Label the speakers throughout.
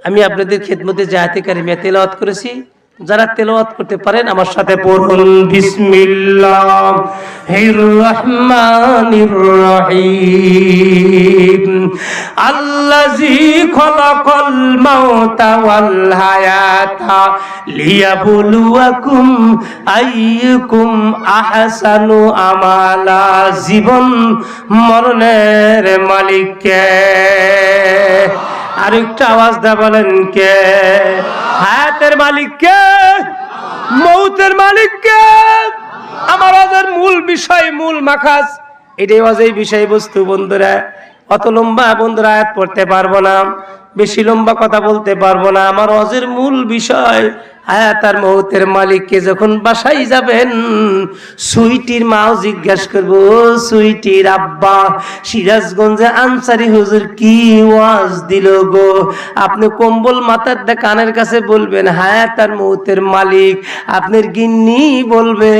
Speaker 1: আমি আপনাদের খেদমতে যে আয়াতে কারিমা তেলাওয়াত করেছি, যারা তেলাওয়াত করতে পারেন আমার সাথে পড়ুন, বিসমিল্লাহির রহমানির রহিম। আল্লাযী খালাকাল মাউতা ওয়াল হায়াতা লিয়াবলুয়াকুম আইয়ুকুম আহসানু আমালা। জীবন মরণের মালিক কে? আর একটু আওয়াজ দা বলেন কে? হায়াতের মালিক কে? মৌতের মালিক কে? আমার ওয়াজের মূল বিষয়, মূল মাখাজ এটাই ওয়াজের বিষয়বস্তু। বন্ধুরা অত লম্বা বন্ধুরা আয়াত পড়তে পারবো না, বেশি লম্বা কথা বলতে পারবো না। আমার ওয়াজের মূল বিষয় হায়াত আর মৌতের মালিককে। যখন বাসায় যাবেন সুইটির মাও জিজ্ঞাসা করবো, সুইটির আব্বা সিরাজগঞ্জে আনসারি হুজুর কি ওয়াজ দিল গো? আপনি কম্বল মাথার দা কানের কাছে বলবেন হায়াত আর মৌতের মালিক। আপনার গিন্নি বলবে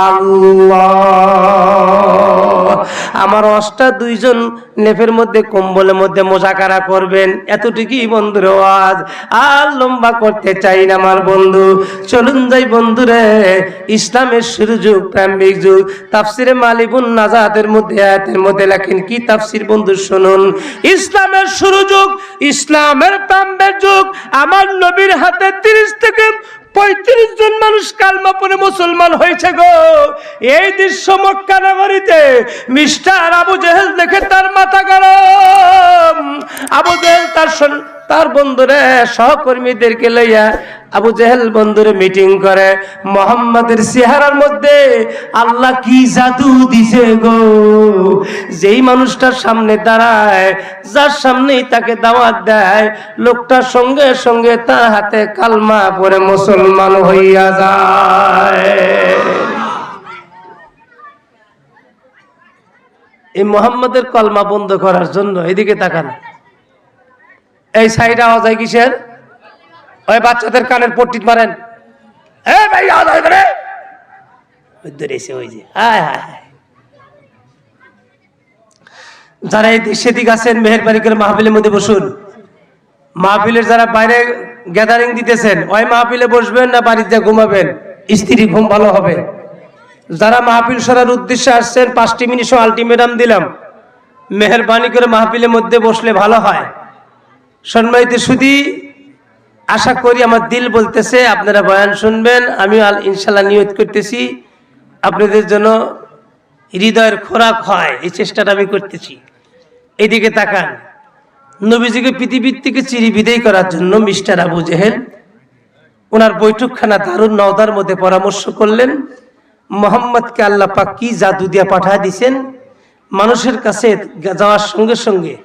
Speaker 1: আল্লাহ। আমার অষ্টা দুইজন নেফের মধ্যে কম্বলের মধ্যে মোজাকারা করবেন। এতটুকুই বন্ধুর ওয়াজ, আর লম্বা করতে চাই না আমার বন্ধু। চলুন যাই বন্ধুরে, ইসলামের শুরু যুগ, প্রারম্ভিক যুগ। তাফসিরে মালিবুন নাজাতের মধ্যে আয়াতের মধ্যে লেখেন কি তাফসির বন্ধু শুনুন। ইসলামের শুরু যুগ, ইসলামের প্রারম্ভের যুগ। আমার নবীর হাতে 30 থেকে 35 জন মানুষ কালমা পড়ে মুসলমান হয়েছে গো। এই দৃশ্য মক্কা নগরীতে মিস্টার আবু জেহেল দেখে তার মাথা গরম। আবু জেহেল তার বন্ধুরে সহকর্মীদেরকে লইয়া আবু জেহেল বন্ধুরে মিটিং করে। মোহাম্মদের চেহারার মধ্যে আল্লাহ কি জাদু দিছে গো। যেই মানুষটার সামনে দাঁড়ায়, যার সামনেই তাকে দাওয়াত দেয়, লোকটার সঙ্গে সঙ্গে তার হাতে কালমা পড়ে মুসলমান হইয়া যায়। এই মোহাম্মদের কলমা বন্ধ করার জন্য এদিকে তাকান। এই সাইড আওয়াজ হয় কিসের? ওই বাচ্চাদের কানের পট্টি মারেন। ভাই আওয়াজ হয় করে যারা এই সেদিক আছেন মেহেরবানি করে মাহফিলের মধ্যে বসুন। মাহফিলের যারা বাইরে গ্যাদারিং দিতেছেন ওই মাহফিলে বসবেন না বাড়িতে ঘুমাবেন? স্ত্রী ঘুম ভালো হবে। যারা মাহফিল সরার উদ্দেশ্যে আসছেন 5 মিনিট আলটিমেটাম দিলাম, মেহেরবানি করে মাহফিলের মধ্যে বসলে ভালো হয়। সম্মানিত সুধী, আশা করি আমার দিল বলতেছে আপনারা বয়ান শুনবেন। আমি ইনশাল্লাহ নিয়ত করতেছি আপনাদের জন্য হৃদয়ের খোরাক হয়, এই চেষ্টাটা আমি করতেছি। এইদিকে তাকান। নবীজিকে পৃথিবীর থেকে চিরি বিদায় করার জন্য মিস্টার আবু জেহেল ওনার বৈঠকখানা দারুন নওদার মধ্যে পরামর্শ করলেন। মোহাম্মদকে আল্লাহ পাক কি জাদু দিয়া পাঠিয়ে দিয়েছেন, মানুষের কাছে যাওয়ার সঙ্গে সঙ্গে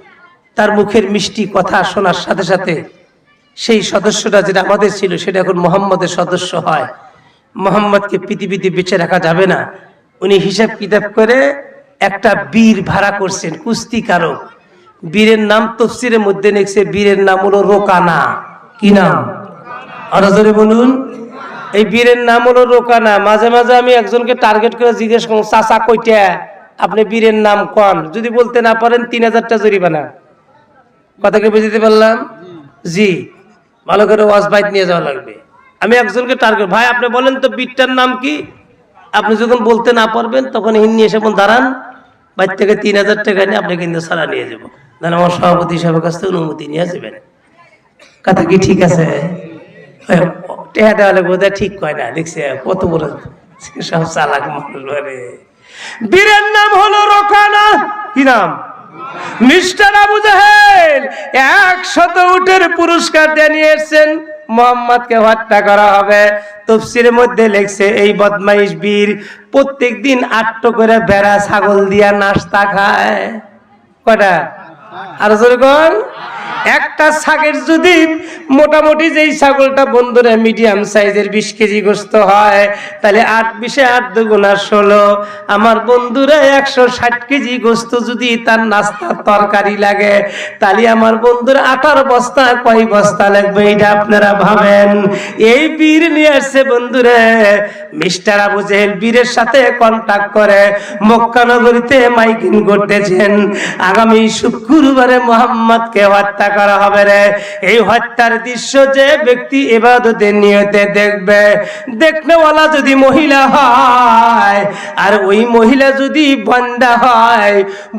Speaker 1: তার মুখের মিষ্টি কথা শোনার সাথে সাথে সেই সদস্যটা যেটা আমাদের ছিল সেটা এখন মোহাম্মদের সদস্য হয়। মোহাম্মদকে পৃথিবীতে বেঁচে রাখা যাবে না। উনি হিসাব কিতাব করে একটা বীর ভাড়া করছেন, কুস্তিকারক। বীরের নাম তফসিরের মধ্যে লিখছে, বীরের নাম হলো রোকানা। কি নাম? আরো জোরে বলুন। এই বীরের নাম হলো রোকানা। মাঝে মাঝে আমি একজনকে টার্গেট করে জিজ্ঞেস করুন, চাচা কইটা আপনি বীরের নাম কন? যদি বলতে না পারেন 3000 টাকা জরিমানা। কথাকে বুঝতে পারলাম? জি, ভালো করে ওয়াজ বাইট নিয়ে যাওয়া লাগবে। আমি একজনকে টার্গেট, ভাই আপনি বলেন তো বীরটার নাম কি? আপনি যখন বলতে না পারবেন তখন হিন্দি এসে দাঁড়ান, বাইর থেকে 3000 টাকা নিয়ে আপনি কিন্তু সারা নিয়ে যাবো। তাহলে আমার সভাপতি সাহেবের কাছ থেকে অনুমতি নিয়ে যাবেন। কথা কি ঠিক আছে? টেহা দেওয়ালে বোধহয় ঠিক কয় না। দেখছে কত বড় সব চালাক মানুষ। বীরের নাম হলো রোকানা। কি নাম? মিস্টার আবু জেহেল 100 উটের পুরস্কার দিয়ে নিয়ে এসেছেন। মোহাম্মদকে হত্যা করা হবে। তাফসীরের মধ্যে লেখছে এই বদমাইশ বীর প্রত্যেক দিন 8টো করে ভেড়া ছাগল দিয়া নাস্তা খায়। কয়টা? আর যেরকম একটা ছাগের যদি মোটামুটি যেই ছাগলটা বন্ধুরা মিডিয়াম সাইজের 20 কেজি গোস্ত হয়, তাহলে 8 20 8 2 16। আমার বন্ধুরা 160 কেজি গোস্ত যদি তার নাস্তার তরকারি লাগে, তাহলে আমার বন্ধুরা 18 বস্তা কয় বস্তা লাগবে এটা আপনারা ভাবেন। এই বীর নিয়ে আসছে বন্ধুরা মিস্টার আবু জেহেল। বীরের সাথে কন্টাক্ট করে মক্কা নগরীতে মাইকিং করতেছেন, আগামী শুক্রবারে মোহাম্মদকে হত্যা করা হবে রে। এই হত্যার দৃশ্য যে ব্যক্তি ইবাদতের নিয়তে দেখবে, দেখনেওয়ালা যদি মহিলা হয় আর ওই মহিলা যদি বান্দা হয়,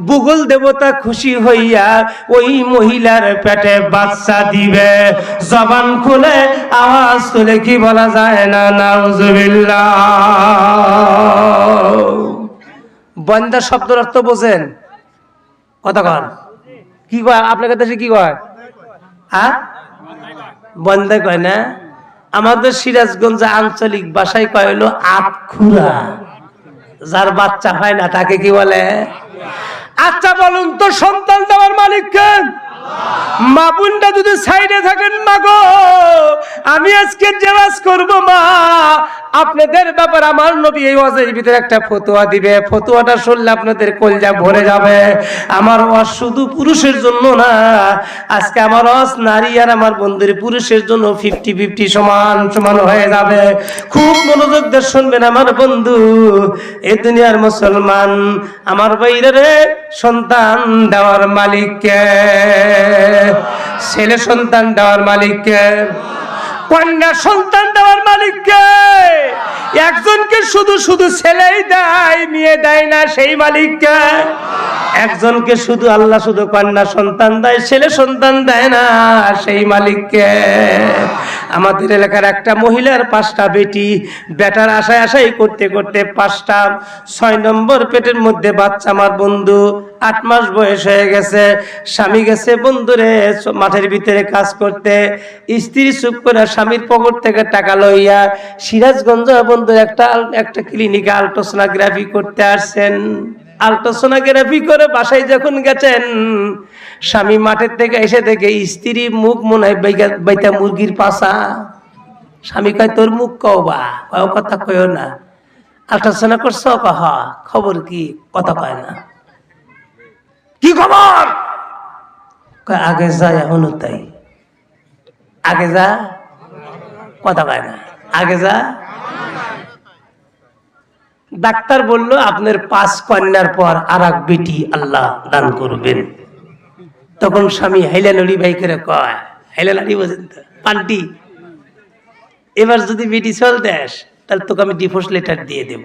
Speaker 1: বুগল দেবতা খুশি হইয়া ওই মহিলার পেটে বাচ্চা দিবে। জবান খুলে আওয়াজ তুলে কি বলা যায় না নাউজুবিল্লাহ। বান্দা শব্দের অর্থ বোঝেন? কথা কন, কি কয় আপনাদের দেশে? কি কয়? হ্যাঁ, বান্দা কয় না? আমাদের সিরাজগঞ্জে আঞ্চলিক ভাষায় কয় হলো আতখুরা। যার বাচ্চা হয় না তাকে কি বলে? আচ্ছা বলুন তো, সন্তান দেওয়ার মালিক কে? মা বোনটা যদি সাইডে থাকেন, মা গো আমি আজকে জেলাস করব মা আপনাদের ব্যাপারে। আমার নবী এই ওয়াজের ভিতরে একটা ফতোয়া দিবে, ফতোয়াটা শুনলে আপনাদের কলজা ভরে যাবে। আমার ওয়াজ শুধু পুরুষের জন্য না, আজকে আমার ওয়াজ নারী আর আমার বন্ধুর পুরুষের জন্য 50-50 সমান সমান হয়ে যাবে। খুব মনোযোগ দিয়ে শুনবেন আমার বন্ধু, এই দুনিয়ার মুসলমান আমার বাইরে রে, সন্তান দেওয়ার মালিক কে? ছেলে সন্তান দেওয়ার মালিক কে? কন্যা সন্তান দেওয়ার মালিক কে? একজনকে শুধু শুধু ছেলেই দেয়, মেয়ে দেয় না, সেই মালিক কে? একজনকে শুধু আল্লাহ শুধু কন্যা সন্তান দেয়, ছেলে সন্তান দেয় না, সেই মালিককে। আমাদের এলাকার একটা মহিলার 5টা বেটি, বেটার আশায় আশাই করতে করতে 5টা, 6 নম্বর পেটের মধ্যে বাচ্চা। আমার বন্ধু 8 মাস বয়স হয়ে গেছে, স্বামী গেছে বন্ধুরে মাঠের ভিতরে কাজ করতে, স্ত্রী চুপ করে স্বামীর পকেট থেকে টাকা লইয়া সিরাজগঞ্জ বন্ধু একটা ক্লিনিকে আল্ট্রাসোনোগ্রাফি করতে আসছেন। আল্ট্রাসোনোগ্রাফি করে বাসায় যখন গেছেন, স্বামী মাঠের থেকে এসে দেখে স্ত্রী মুখ মনে হয় বাইতা মুরগির পাশা। স্বামী কয় তোর মুখ কও বা, কয় কথা কয়ও না। আল্ট্রাসোনো করছো? কহ খবর কি? কথা কয় না। কি খবর? কয় আগে যা এখনো তাই। আগে যা, কথা কয় না। আগে যা। ডাক্তার বলল আপনার 5 কন্যার পর আর এক বেটি আল্লাহ দান করবেন। তখন স্বামী হাইলানুড়ি ভাই করে কয়, হাইলানুড়ি বোঝেন তো, পান্টি, এবার যদি বেটি চল দেশ তাহলে তোকে আমি ডিভোর্স লেটার দিয়ে দেব।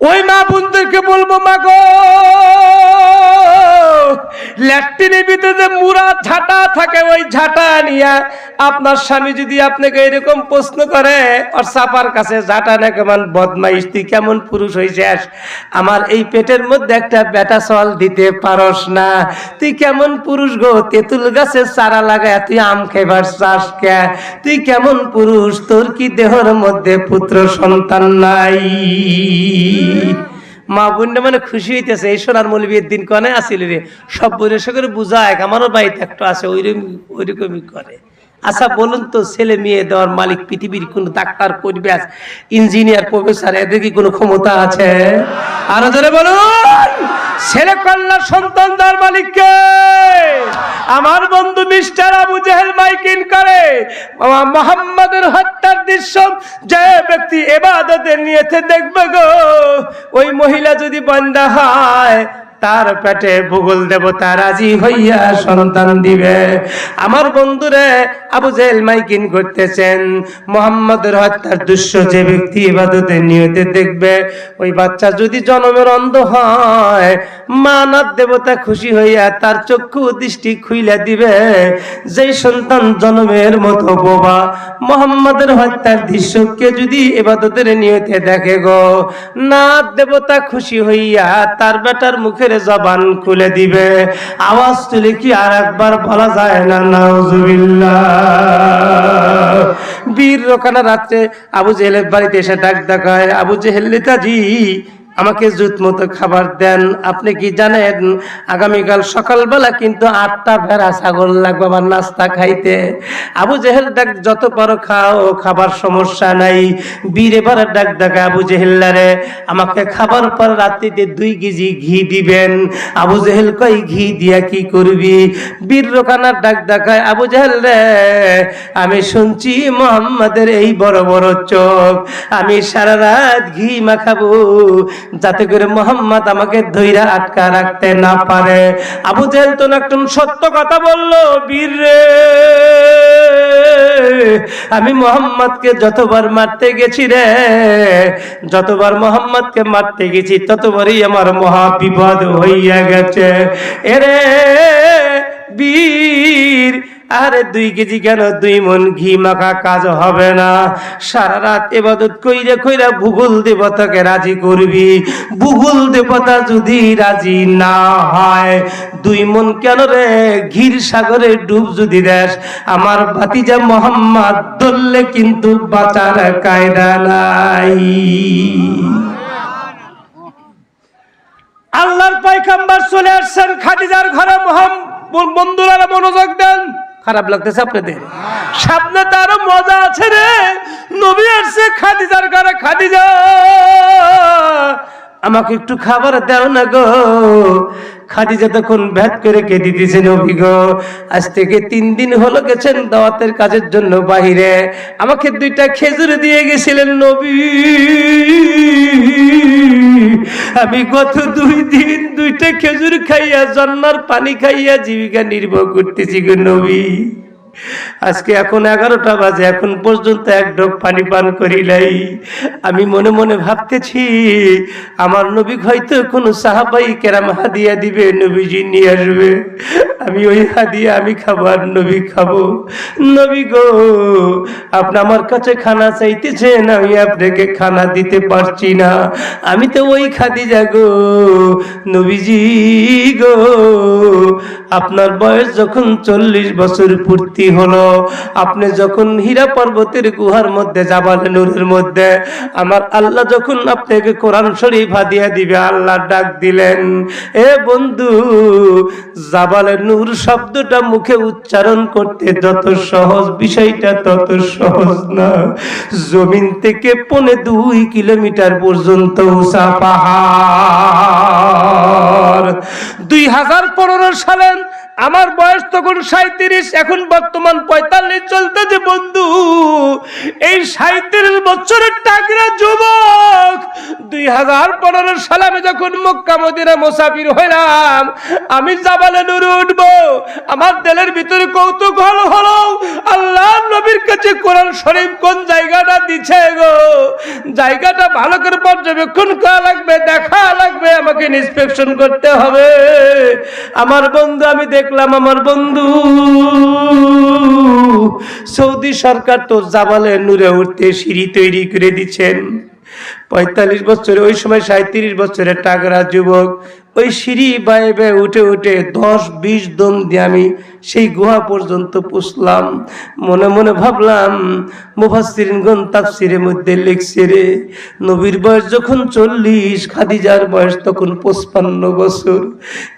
Speaker 1: ওই মা বোনদেরকে বলবো, মা গো ল্যাট্রিনের ভিতরে মুড়া ঝাঁটা থাকে, ওই ঝাঁটা নিয়ে আপনার স্বামী যদি আপনাকে এরকম প্রশ্ন করে, আর চাপার কাছে ঝাঁটা না কেমন বদমাইশ, তুই কেমন পুরুষ হইছিস, আমার এই পেটের মধ্যে একটা বেটা চল দিতে পারস না, তুই কেমন পুরুষ গো, তেঁতুল গাছের চারা লাগায় তুই আম খাইবার চাস কে, তুই কেমন পুরুষ, তোর কি দেহর মধ্যে পুত্র সন্তান নাই? মা বোনটা মানে খুশি হইতেছে, এই সোনার মৌলবীর দিন কনে আসিল রে, সব বলে সে করে বুঝায়, আমারও বাড়িতে একটা আছে ওইরকমই করে। আচ্ছা বলুন তো, ছেলে মেয়ে দেওয়ার মালিক পৃথিবীর কোন ডাক্তার, পরিবেশ, ইঞ্জিনিয়ার, প্রফেসর, এদের কি কোনো ক্ষমতা আছে? আরো ধরে বলুন, ছেলে কন্যা সন্তান দেওয়ার মালিক কে? আমার বন্ধু মিস্টার আবু জেহেল মাইকিং করে, মুহাম্মাদের হত্যার দৃশ্য যে ব্যক্তি ইবাদতের নিয়তে দেখবে গো, ওই মহিলা যদি বান্দা হয়, তার পেটে ভূগোল দেবতা রাজি হইয়া সন্তান দিবে। আমার বন্ধুরে আবু জেহেল মাইকিং করতেছেন, মুহাম্মাদের হত্যার দৃশ্য যে ব্যক্তি ইবাদতের নিয়তে দেখবে, ওই বাচ্চা যদি জন্মের অন্ধ হয়, মানব দেবতা খুশি হইয়া তার চক্ষু দৃষ্টি খুইলা দিবে। যেই সন্তান জন্মের মতো বোবা, মুহাম্মাদের হত্যার দৃশ্যকে যদি ইবাদতের নিয়তে দেখে গো, না দেবতা খুশি হইয়া তার বেটার মুখের জবান খুলে দিবে। আওয়াজ তুলে কি আর একবার বলা যায় না নাউজুবিল্লাহ? বীর রোকানা রাত্রে আবু জেহেলের বাড়িতে এসে ডাক দেখায়, আবু জেহেল নেতাজি আমাকে জুত মতো খাবার দেন। আপনি কি জানেন আগামীকাল সকালবেলা কিন্তু 8টা ভেড়া ছাগল লাগবে আমার নাস্তা খাইতে। আবু জেহেল ডাক, যত পারো খাও, খাবার সমস্যা নাই। বীর এবার ডাক দেখা, আবু জেহেল্লারে আমাকে খাবার পর রাত্রিতে 2 কেজি ঘি দিবেন। আবু জেহেল কই ঘি দিয়া কি করবি? বীর রোকানার ডাক দেখায়, আবু জেহেল রে আমি শুনছি মুহাম্মাদের এই বড় বড় চোখ, আমি সারা রাত ঘি মাখাবো, যাতে করে মুহাম্মদ আমাকে ধইরা আটকা রাখতে না পারে। আবু জেহেল তো একদম সত্য কথা বললো, বীর রে, আমি মুহাম্মদকে যতবার মারতে গেছি রে, যতবার মুহাম্মদকে মারতে গেছি ততবারই আমার মহা বিপদ হইয়া গেছে। এরে বীর, আরে 2 কেজি কেন 2 মণ ঘি মাখা কাজ হবে না। সারা রাত ইবাদত কইরা কইরা ভূগোল দেবতাকে রাজি করবি। ভূগোল দেবতা যদি রাজি না হয়, 2 মণ কেন রে ঘির সাগরে ডুব যদি দেস, আমার ভাতিজা মুহাম্মদ ধরলে কিন্তু বাঁচার কায়দা নাই। আল্লাহর পয়গম্বর চলে আসছেন খাদিজার ঘরে। বন্ধুরা মনোযোগ দেন, খারাপ লাগতেছে আপনাদের? সামনে তো আরো মজা আছে রে। নবী আসছে খাদিজার ঘরে। খাদিজা, আমাকে একটু খাবার দাও না গো। খাদিজা তখন ভেদ করে কেঁদে দিয়েছে, নবী গো, আজ থেকে 3 দিন হলো গেছেন দাওয়াতের কাজের জন্য বাহিরে, আমাকে 2টা খেজুর দিয়ে গেছিলেন নবী, আমি গত 2 দিন 2টা খেজুর খাইয়া জন্নার পানি খাইয়া জীবিকা নির্বাহ করতেছি গো নবী। আজকে এখন 11টা বাজে, এখন পর্যন্ত 1 ঢোক পানি পান করি নাই। আমি মনে মনে ভাবতেছি আমার নবী হয়তো কোনো সাহাবাই কেরাম হাদিয়া দিবে, নবীজি নিয়ে আসবে, আমি ওই হাদিয়া আমি খাবো আর নবী খাবো। নবী গো, আপনি আমার কাছে খানা চাইতেছেন, আমি আপনাকে খানা দিতে পারছি না, আমি তো ওই খাদিজা গো। নবীজি গো, আপনার বয়স যখন 40 বছর পূর্তি হলো, আপনি যখন হীরা পর্বতের গুহার মধ্যে জাবালে নূরের মধ্যে আমার আল্লাহ যখন আপনাকে কোরআন শরীফ হাদিয়া দিবে, আল্লাহ ডাক দিলেন, এ বন্ধু, জাবালে নূর শব্দটা মুখে উচ্চারণ করতে যত সহজ, বিষয়টা তত সহজ না। জমিন থেকে 2.25 কিলোমিটার পর্যন্ত উঁচা পাহাড়। 2015 সালে আমার বয়স তখন 37, এখন বর্তমান 45 চলতেছে বন্ধু। এই 37 বছরের টাকরা যুবক 2015 সালে আমি যখন মক্কা মদিনা মুসাফির হইলাম, আমি জাবালে নূরে উঠবো, আমার দিলের ভিতরে কৌতূহল হলো আল্লাহর নবীর কাছে কোরআন শরীফ কোন জায়গাটা দিছে গো, জায়গাটা ভালো করে পর্যবেক্ষণ করা লাগবে, দেখা লাগবে, আমাকে ইন্সপেকশন করতে হবে। আমার বন্ধু, আমি দেখলাম আমার বন্ধু সৌদি সরকার তো জাবালে নূরে উঠতে সিঁড়ি তৈরি করে দিচ্ছেন। 45 বছরে, ওই সময় 37 বছরের টাকরা যুবক, ওই সিঁড়ি বায়ে বায়ে উঠে উঠে 10-20 দম দিয়ে আমি সেই গুহা পর্যন্ত পৌঁছলাম। মনে মনে ভাবলাম, মুফাসসিরিনগণ তাফসিরের মধ্যে লিখছে রে, নবীর বয়স যখন 40, খাদিজার বয়স তখন 55 বছর।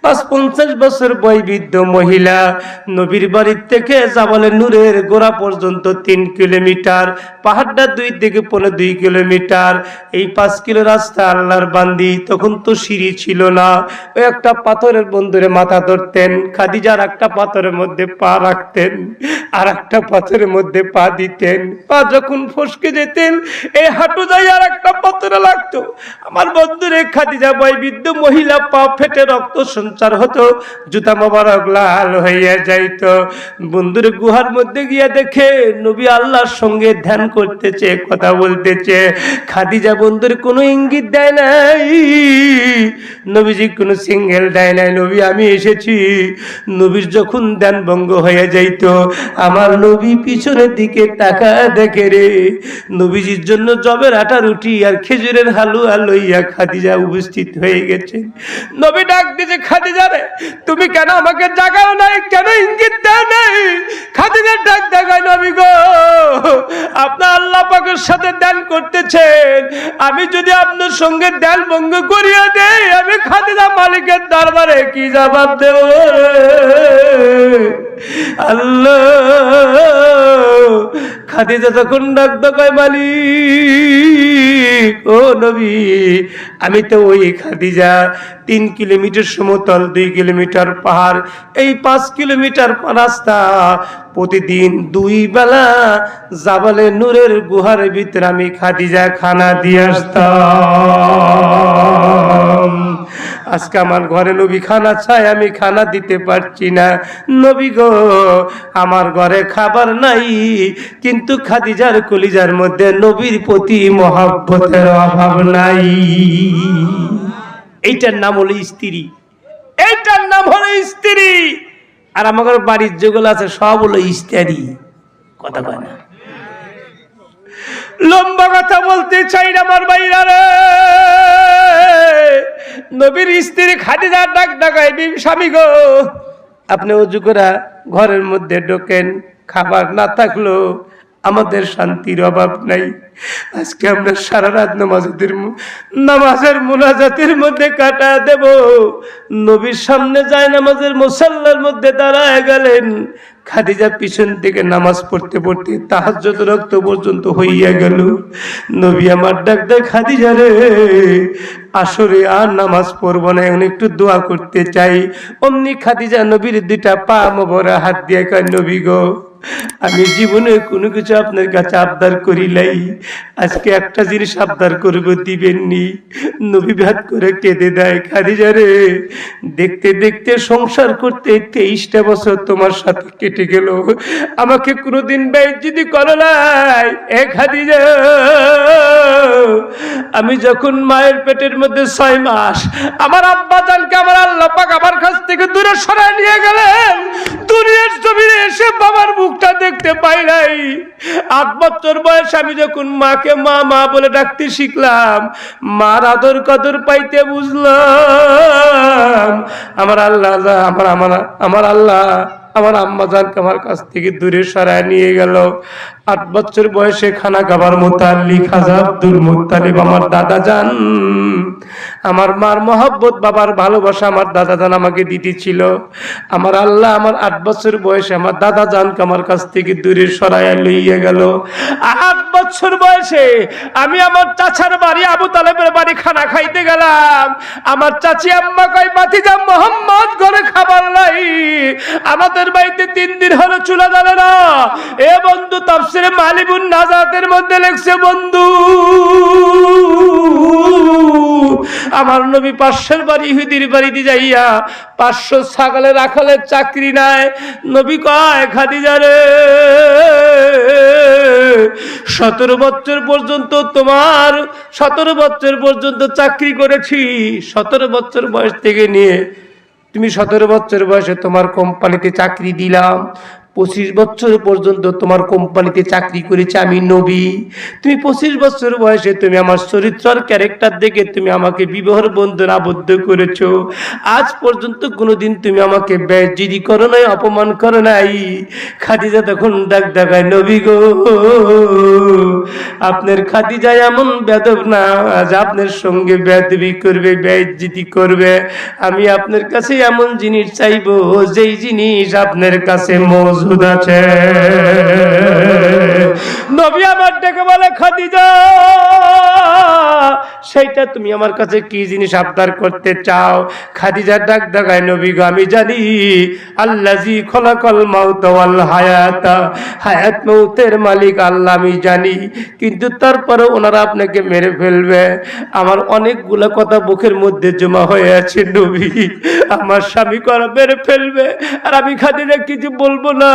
Speaker 1: 50 বছর বয়বৃদ্ধ মহিলা, নবীর বাড়ির থেকে জাবালে নূরের গোড়া পর্যন্ত 3 কিলোমিটার, পাহাড়টা 2 থেকে 2.5 কিলোমিটার। এই 5 কিলো রাস্তা আল্লাহর বান্দি, তখন তো সিঁড়ি ছিল না, ওই একটা পাথরের বন্ধুরে মাথা ধরতেন, খাদিজার একটা পাথরের মধ্যে পা রাখতেন, আর একটা পাথরের মধ্যে পা দিতেন, পা যখন ফসকে যেতেন এই হাঁটু যাই আর একটা পাথরে লাগতো। আমার বন্ধুরে খাদিজা বয়বৃদ্ধ মহিলা, পা ফেটে রক্ত সঞ্চার হতো, জুতা মোবারক লাল হইয়া যাইত। বন্ধুরে গুহার মধ্যে গিয়ে দেখে নবী আল্লাহর সঙ্গে ধ্যান করতেছে, কথা বলতেছে। খাদিজা বন্ধুর কোনো ইঙ্গিত দেয় নাই, নবীজি কোনো সিঙ্গেল দেয় নাই, নবী আমি এসেছি। নবীর যখন ধ্যান ভঙ্গ হয়ে যাইত, আমার নবী পিছনের দিকে টাকা দেখে রে, নবীজির জন্য জবের আটা রুটি আর খেজুরের হালুয়া লইয়া খাদিজা উপস্থিত হয়ে গেছে। নবী ডাক দিয়েছে, খাদিজা রে, তুমি কেন আমাকে জাগাও নাই, কেন ইঙ্গিত দাও নাই? খাদিজার ডাক দেখায়, নবী গো, আপনার আল্লাহ পাকের সাথে ধ্যান করতেছেন, আমি যদি আপনার সঙ্গে ধ্যান ভঙ্গ করিয়া দেই, আমি খাদিজা মালিকের দরবারে কি জবাব দেব? আল্লাহ। খাদিজা তখন ডাক দেয়, মালিক ও নবী, আমি তো ওই খাদিজা, 3 কিলোমিটার সমতল, 2 কিলোমিটার পাহাড়, এই 5 কিলোমিটার রাস্তা প্রতিদিন 2 বেলা জাবালে নূরের গুহার ভিতরে আমি খাদিজা খানা দিয়ে আসতাম। আজকে আমার ঘরে নবী খানা চাই, আমি খানা দিতে পারছি না। নবী গো, আমার ঘরে খাবার নাই, কিন্তু খাদিজার কলিজার মধ্যে নবীর প্রতি মহব্বতের অভাব নাই। এইটার নাম হলো স্ত্রী, এইটার নাম হলো স্ত্রী। আর আমাদের বাড়ির যেগুলো আছে সব হলো স্ত্রী। কথা কয় না। লম্বা কথা বলতে চাই না আমার ভাইরা রে। নবীর স্ত্রী খাদিজা ডাক ডাকায়, স্বামী গো, আপনি ওযু করে ঘরের মধ্যে ঢোকেন, খাবার না থাকলেও আমাদের শান্তির অভাব নাই। আজকে আমরা সারা রাত নামাজের মুনাজাতের মধ্যে কাটা দেব। নবীর সামনে যায় নামাজের মুসাল্লার মধ্যে দাঁড়ায় গেলেন। খাদিজা পিছন থেকে নামাজ পড়তে পড়তে তাহাজ্জুদ রক্ত পর্যন্ত হইয়া গেল। নবী আমার ডাক দেয়, খাদিজা রে, আসরে আর নামাজ পড়ব না, এখন একটু দোয়া করতে চাই। অমনি খাদিজা নবীর 2টা পা মোবারক হাত দিয়ে কয়, নবী গো, আমি জীবনে কোনো কিছু আপনার কাছে আবদার করি নাই, আজকে একটা জিনিস আবদার করব, দিবেননি? নবী ভাত করে কেঁদে দেয়, খাদিজা রে, দেখতে দেখতে সংসার করতে 23টা বছর তোমার সাথে কেটে গেল, আমাকে কোনোদিন বেইজ্জতি করো নাই। এ খাদিজা, আমি যখন মায়ের পেটের মধ্যে 6 মাস, আমার আব্বা জানকে আমার আল্লাহ পাক আমার কাছ থেকে দূরে সরায় নিয়ে গেলেন। দুনিয়ার জমিনে এসে বাবার মুখটা দেখতে পাই নাই। 8 বছর বয়স আমি যখন মাকে মা মা বলে ডাকতে শিখলাম, মার আদর কদর পাইতে বুঝলাম। আমার আল্লাহ আমার আল্লাহ আমার আম্মা জানকে আমার কাছ থেকে দূরে সরায় নিয়ে গেল। 8 বছর বয়সে খানা খাবার মুতাল্লিক খাজা আব্দুল মুত্তালিব আমার দাদা জান, আমার মার মহব্বত, বাবার ভালোবাসা আমার দাদা জান আমাকে দিতেছিল। আমার আল্লাহ আমার 8 বছর বয়সে আমার দাদা জানকে আমার কাছ থেকে দূরে সরাইয়া লইয়া গেল। 8 বছর বয়সে আমি আমার চাচার বাড়ি আবু তালেবের বাড়ি খানা খাইতে গেলাম। আমার চাচি আম্মা কয়, ভাতিজা মোহাম্মদ ঘরে খাবার নাই, আমাদের বাড়িতে 3 দিন হলো চুলা জ্বলে না। এ বন্ধু, তাফসিরে মালিবুন নাজাতের মধ্যে লেখছে, বন্ধু আমার নবী 500 বাড়ি ইহুদির বাড়িতে যাইয়া 500 ছাগলের রাখালের চাকরি নাই। নবী কয়, খাদিজা রে, 17 বছর পর্যন্ত তোমার 17 বছর পর্যন্ত চাকরি করেছি। 17 বছর বয়স থেকে নিয়ে তুমি 17 বছর বয়সে তোমার কোম্পানিতে চাকরি দিলাম। 25 বছর পর্যন্ত তোমার কোম্পানিতে চাকরি করেছি আমি নবী। তুমি 25 বছর বয়সে তুমি আমার চরিত্র আর ক্যারেক্টার দেখে তুমি আমাকে বিবাহের বন্ধনে আবদ্ধ করেছো। আজ পর্যন্ত কোনোদিন তুমি আমাকে বেইজ্জতি করো নাই, অপমান করো নাই। খাদিজা তখন ডাক ডাকায়, নবী গো, আপনার খাদিজা এমন বেদব না, আজ আপনার সঙ্গে বেয়াদবি করবে, বেইজ্জতি করবে। আমি আপনার কাছে এমন জিনিস চাইবো যেই জিনিস আপনার কাছে মজুদ আছে। নবী আমার ডেকে বলে, খাদিজা, সেইটা তুমি আমার কাছে কি জিনিস আবদার করতে চাও? খাদিজা ডাক ডাকায়, নবী গো, আমি জানি আল্লাযী খলাকাল মাউতা ওয়াল হায়াতা, হায়াত মউতের মালিক আল্লাহ, আমি জানি, কিন্তু তারপরে ওনারা আপনাকে মেরে ফেলবে। আমার অনেকগুলো কথা বুকের মধ্যে জমা হয়ে আছে নবী, আমার স্বামী করা মেরে ফেলবে, আর আমি খাদিজা কিছু বলবো না।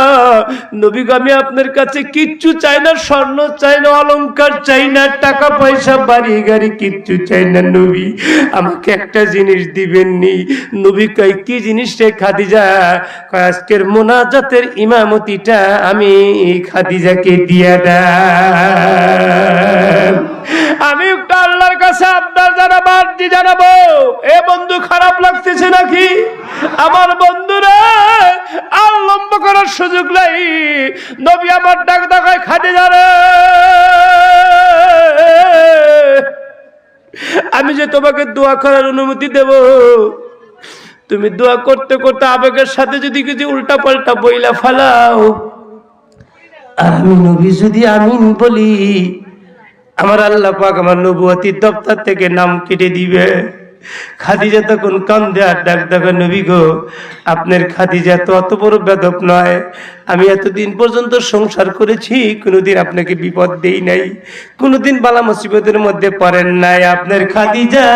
Speaker 1: নবী গো, আমি আপনার কাছে কিচ্ছু চাই না, স্বর্ণ চাই না, অলংকার চাই না, টাকা পয়সা বাড়ি গাড়ি কিচ্ছু চাই না। নবী, আমাকে একটা জিনিস দিবেননি? নবী কয়, কি জিনিস রে খাদিজা? কয়, আজকের মুনাজাতের ইমামতিটা আমি খাদিজাকে দিয়া দেব। আমি একটা আল্লাহর কাছে আপনার জানাবো, আরজি জানাবো। এ বন্ধু, খারাপ লাগতেছে নাকি? আমার বন্ধুরা, আর লম্বা করার সুযোগ নাই। নবী আমার ডাক দেখায়, খাদিজা রে, আমি যে তোমাকে দোয়া করার অনুমতি দেব, তুমি দোয়া করতে করতে আবেগের সাথে যদি কিছু উল্টা পাল্টা বইলা ফালাও, আর আমি নবী যদি আমিন বলি, আমার আল্লাহ পাক আমার নবুয়তির দপ্তর থেকে নাম কেটে দিবে। খাদিজা তখন কান্দে আর ডাক ডাকা, নবী গো, আপনার খাদিজা তো অত বড় বেদব নয়, আমি এতদিন পর্যন্ত সংসার করেছি, কোনোদিন আপনাকে বিপদ দেই নাই, কোনোদিন বালা মুসিবতের মধ্যে পড়েন নাই, আপনার খাদিজা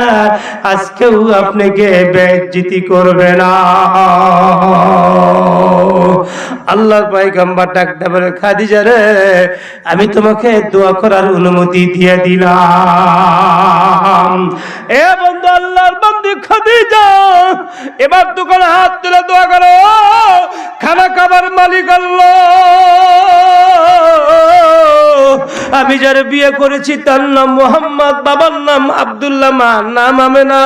Speaker 1: আজকেও আপনাকে বেইজ্জতি করবে না। আল্লাহর পয়গম্বর ডাক দিয়ে বলে, খাদিজা রে, আমি তোমাকে দোয়া করার অনুমতি দিয়ে দিলাম। এ বন্ধু, আল্লাহর বান্দি খাদিজা, এবার দোকানে হাত তুলে দোয়া করো, খানা খাবার মালিক আল্লাহ, আমি যারা বিয়ে করেছি তার নাম মোহাম্মদ, বাবার নাম আব্দুল্লাহ, মার নাম আমেনা,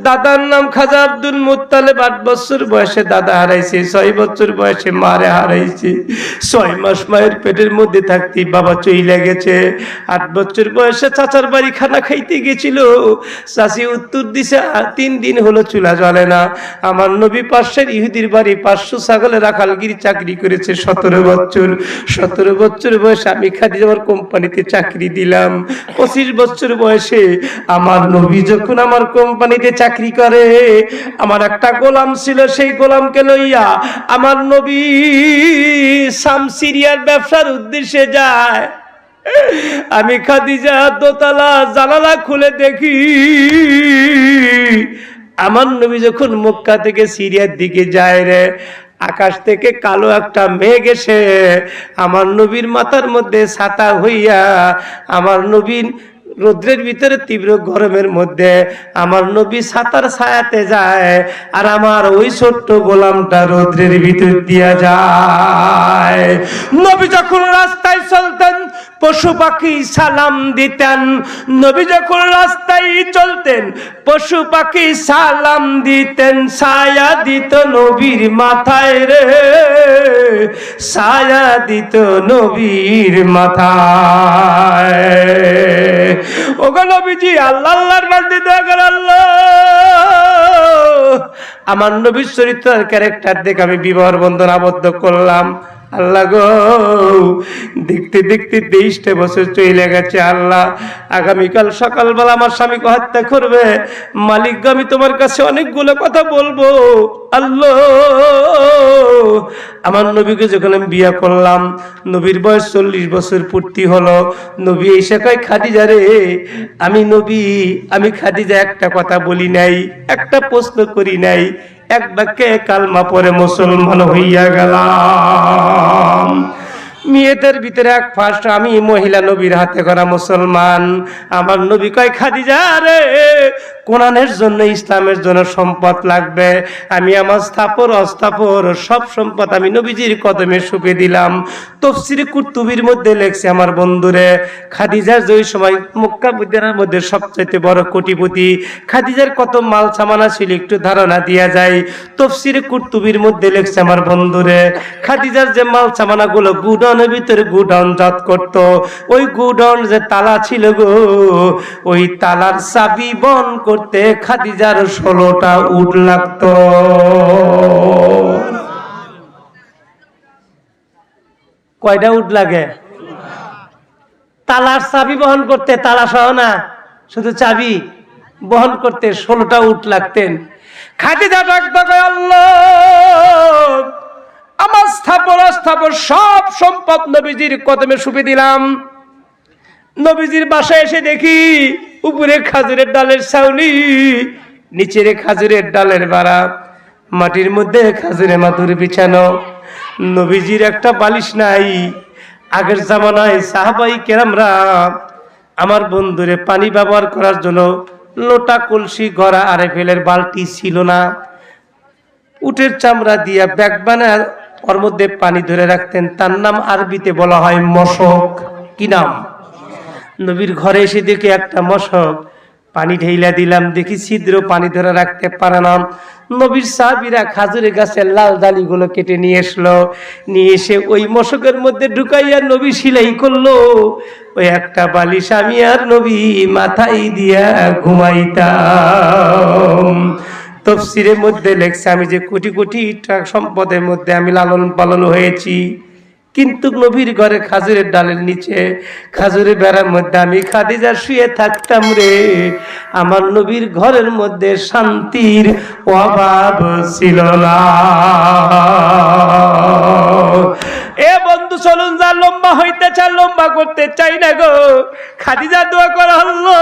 Speaker 1: দাদার নাম খাজা আব্দুল মুত্তালিব। 8 বছর বয়সে দাদা হারাইছে, 6 বছর বয়সে মারে হারাইছে, 6 মাস মায়ের পেটের মধ্যে থাকতেই বাবা চইলা গেছে। 8 বছর বয়সে চাচার বাড়ি খানা খাইতে গেছিল, চাচি উত্তর দিছে 3 দিন হলো চুলা জ্বলে না। আমার নবী পাশের ইহুদির বাড়ি 500 ছাগলের রাখালগিরি চাকরি করেছে 17 বছর। 17 বছর বয়সে আমি খাদিজা আমার কোম্পানিতে চাকরি দিলাম। 25 বছর বয়সে আমার নবী যখন আমার কোম্পানিতে চাকরি করে, আমার একটা গোলাম ছিল, সেই গোলামকে লইয়া আমার নবী শাম সিরিয়ার ব্যবসার উদ্দেশ্যে যায়। আমি খাদিজা দোতলা জানালা খুলে দেখি, আমার নবী যখন মক্কা থেকে সিরিয়ার দিকে যায় রে, আকাশ থেকে কালো একটা মেঘ এসে আমার নবীর মাথার মধ্যে ছাতা হইয়া, আমার নবীর রোদ্রের ভিতরে তীব্র গরমের মধ্যে আমার নবী ছাতার ছায়াতে যায়, আর আমার ওই ছোট্ট গোলামটা রোদ্রের ভিতর দিয়া যায়। নবী যখন রাস্তায় চলতেন, পশু পাখি সালাম দিতেন। নবী যখন রাস্তায় চলতেন, পশু পাখি সালাম দিতেন। ছায়া দিত নবীর মাথায় রে, ছায়া দিত নবীর মাথায়। ওগো নবীজি, আল্লাহ আল্লাহর বান্দি দেখেন, আল্লাহ আমার নবীর চরিত্র আর ক্যারেক্টার দেখে আমি বিবাহ বন্ধন আবদ্ধ করলাম। আল্লাহ গো, দেখতে দেখতে 23টা বছর চলে গেছে। আল্লাহ, আগামীকাল সকালবেলা আমার স্বামীকে হত্যা করবে। মালিক, আমি তোমার কাছে অনেকগুলো কথা বলবো। আল্লাহ, আমার নবীকে যখন আমি বিয়ে করলাম, নবীর বয়স 40 বছর পূর্তি হলো। নবী এসে কয়, খাদিজা রে, আমি খাদিজা একটা কথা বলি নাই, একটা প্রশ্ন করি নাই, এক বাক্যে কালমা পরে মুসলমান হইয়া গেলাম। মেয়েদের ভিতরে এক ফার্স্ট আমি মহিলা নবীর হাতে করা মুসলমান। আমার নবী কয়, খাদিজা রে, কোরআনের জন্য, ইসলামের জন্য সম্পদ লাগবে, আমি আমার স্থাপর অস্থাপর সব সম্পদ আমি নবীজির কদমে সুপে দিলাম। তাফসীরে কুরতুবীর মধ্যে লেখছে, আমার বন্ধুরে, খাদিজার যে সময় মক্কা মদিনার মধ্যে সবচেয়ে বড় কোটিপতি, খাদিজার কত মাল সামানা ছিল একটু ধারণা দিয়া যায়। তাফসীরে কুরতুবীর মধ্যে লেখছে, আমার বন্ধুরে, খাদিজার যে মাল সামানা গুলো গুডাউনের ভিতরে গুডাউন জাত করত, ওই গুডাউন যে তালা ছিল গো, ওই তালার চাবি বন্ধ করতে খাদিজার 16টা উট লাগতো। কয়টা উট লাগে? তালার চাবি বহন করতে, তালা সহ না, শুধু চাবি বহন করতে 16টা উট লাগতেন। খাদিজা ডাকতে কয়, আল্লাহ, আমার স্থাপর সব সম্পদ নবীজির কদমে সুপে দিলাম। নবীজির বাসায় এসে দেখি, উপরে খাজুরের ডালের ছাউনি, নিচের খাজুরের ডালের বাড়া, মাটির মধ্যে খাজুরে মাদুর বিছানো। নবীজির একটা বালিশ নাই। আগের জামানায় সাহাবাই কেরামরা আমার বন্ধুরে পানি ব্যবহার করার জন্য লোটা, কলসি, গড়া, আরেফেলের বালতি ছিল না। উটের চামড়া দিয়া ব্যাগ বানায় ওর মধ্যে পানি ধরে রাখতেন, তার নাম আরবিতে বলা হয় মশক। কি নাম? নবীর ঘরে এসে দেখি একটা মশক, পানি ঢেইলা দিলাম, দেখি ছিদ্র, পানি ধরে রাখতে পারে না। নবীর সাহাবীরা খাজুরের গাছের লাল ডালিগুলো কেটে নিয়ে এসলো, নিয়ে এসে ওই মশকের মধ্যে ঢুকাইয়া নবী সেলাই করলো। ওই একটা বালিশ আমি আর নবী মাথায় দিয়া ঘুমাইতাম। তাফসীরের মধ্যে লেখছে, আমি যে কোটি কোটি টাকা সম্পদের মধ্যে আমি লালন পালন হয়েছি, কিন্তু নবীর ঘরে খাজুরের ডালের নিচে খাজুরের বেড়ার মধ্যে আমি খাদিজা শুয়ে থাকতাম রে। আমার নবীর ঘরের মধ্যে শান্তির অভাব ছিল না। এ বন্ধু চলুন, যা লম্বা হইতে চাই লম্বা করতে চাই না গো। খাদিজা দোয়া করা হলো,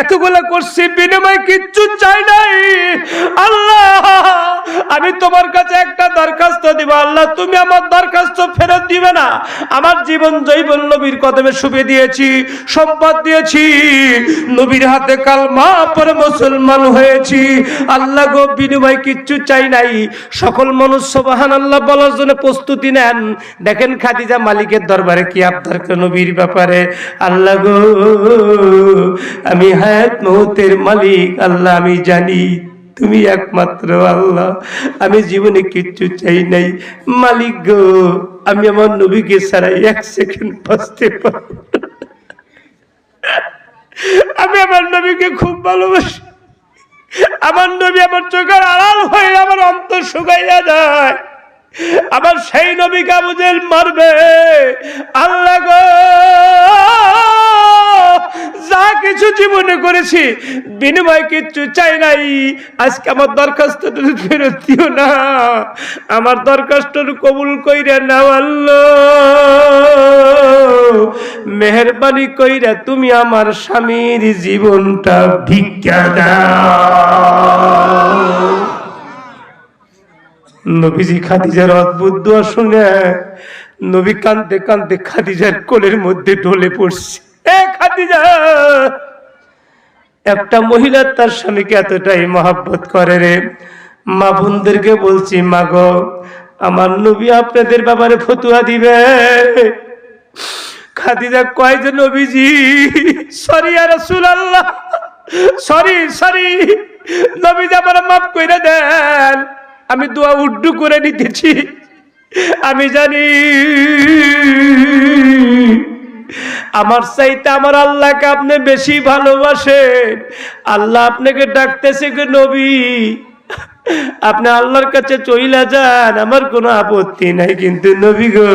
Speaker 1: এতগুলো করছি বিনিময় কিচ্ছু চাই নাই। আল্লাহ আমি তোমার কাছে একটা দরখাস্ত দিব, আল্লাহ তুমি আমার দরখাস্ত ফেরত দিবে না। আমার জীবন জৈবন নবীর কদমে শুভে দিয়েছি, সম্পদ দিয়েছি, নবীর হাতে কালমা পড়ে মুসলমান হয়েছি। আল্লাহ গো বিনিময় কিচ্ছু চাই নাই। সকল মানুষ সুবহানাল্লাহ বলার জন্য প্রস্তুতি নেন। দেখেন খাদিজা মালিকের দরবারে কি আবদার করে নবীর ব্যাপারে। আল্লাহ গো আমি হায়াত মউতের মালিক, আল্লাহ আমি জানি তুমি একমাত্র আল্লাহ, আমি জীবনে কিচ্ছু চাই নাই। মালিক গো আমি আমার নবীকে ছাড়া এক সেকেন্ড বাঁচতে পারবো না। আমি আমার নবীকে খুব ভালোবাসি। আমার নবী আমার চোখের আড়াল হয়ে আমার অন্তর শুকাইয়া যায়। আমার সেই নবীকে আবু জেহেল মারবে। আল্লাহ গো যা কিছু জীবনে করেছি বিনিময় কিচ্ছু চাই নাই। আজকে আমার দরখাস্তটা ফেরত দিও না, আমার দরখাস্তটা কবুল কইরা নাও আল্লাহ। মেহেরবানি কইরা তুমি আমার স্বামীর জীবনটা ভিক্ষা দাও। নবীজি খাদিজার অদ্ভুত দোয়া শুনে নবী কাঁদতে কাঁদতে খাদিজার কোলের মধ্যে ঢলে পড়ছে। এ খাদিজা, একটা মহিলা তার স্বামীকে এতটাই মহব্বত করে রে। মা বোনদেরকে বলছি, মা গো আমার নবী আপনাদের ব্যাপারে ফতুয়া দিবে। খাদিজা কয় যে নবীজি সরি ইয়া রাসূলুল্লাহ, সরি নবীজি আমার মাফ কইরা দেন, আমি দোয়া উড্ডু করে নিতেছি। আমি জানি আমার চাইতে আমার আল্লাহকে আপনি বেশি ভালোবাসেন। আল্লাহ আপনাকে ডাকতেছে গো নবী, আপনি আল্লাহর কাছে চইলা যান, আমার কোনো আপত্তি নাই। কিন্তু নবী গো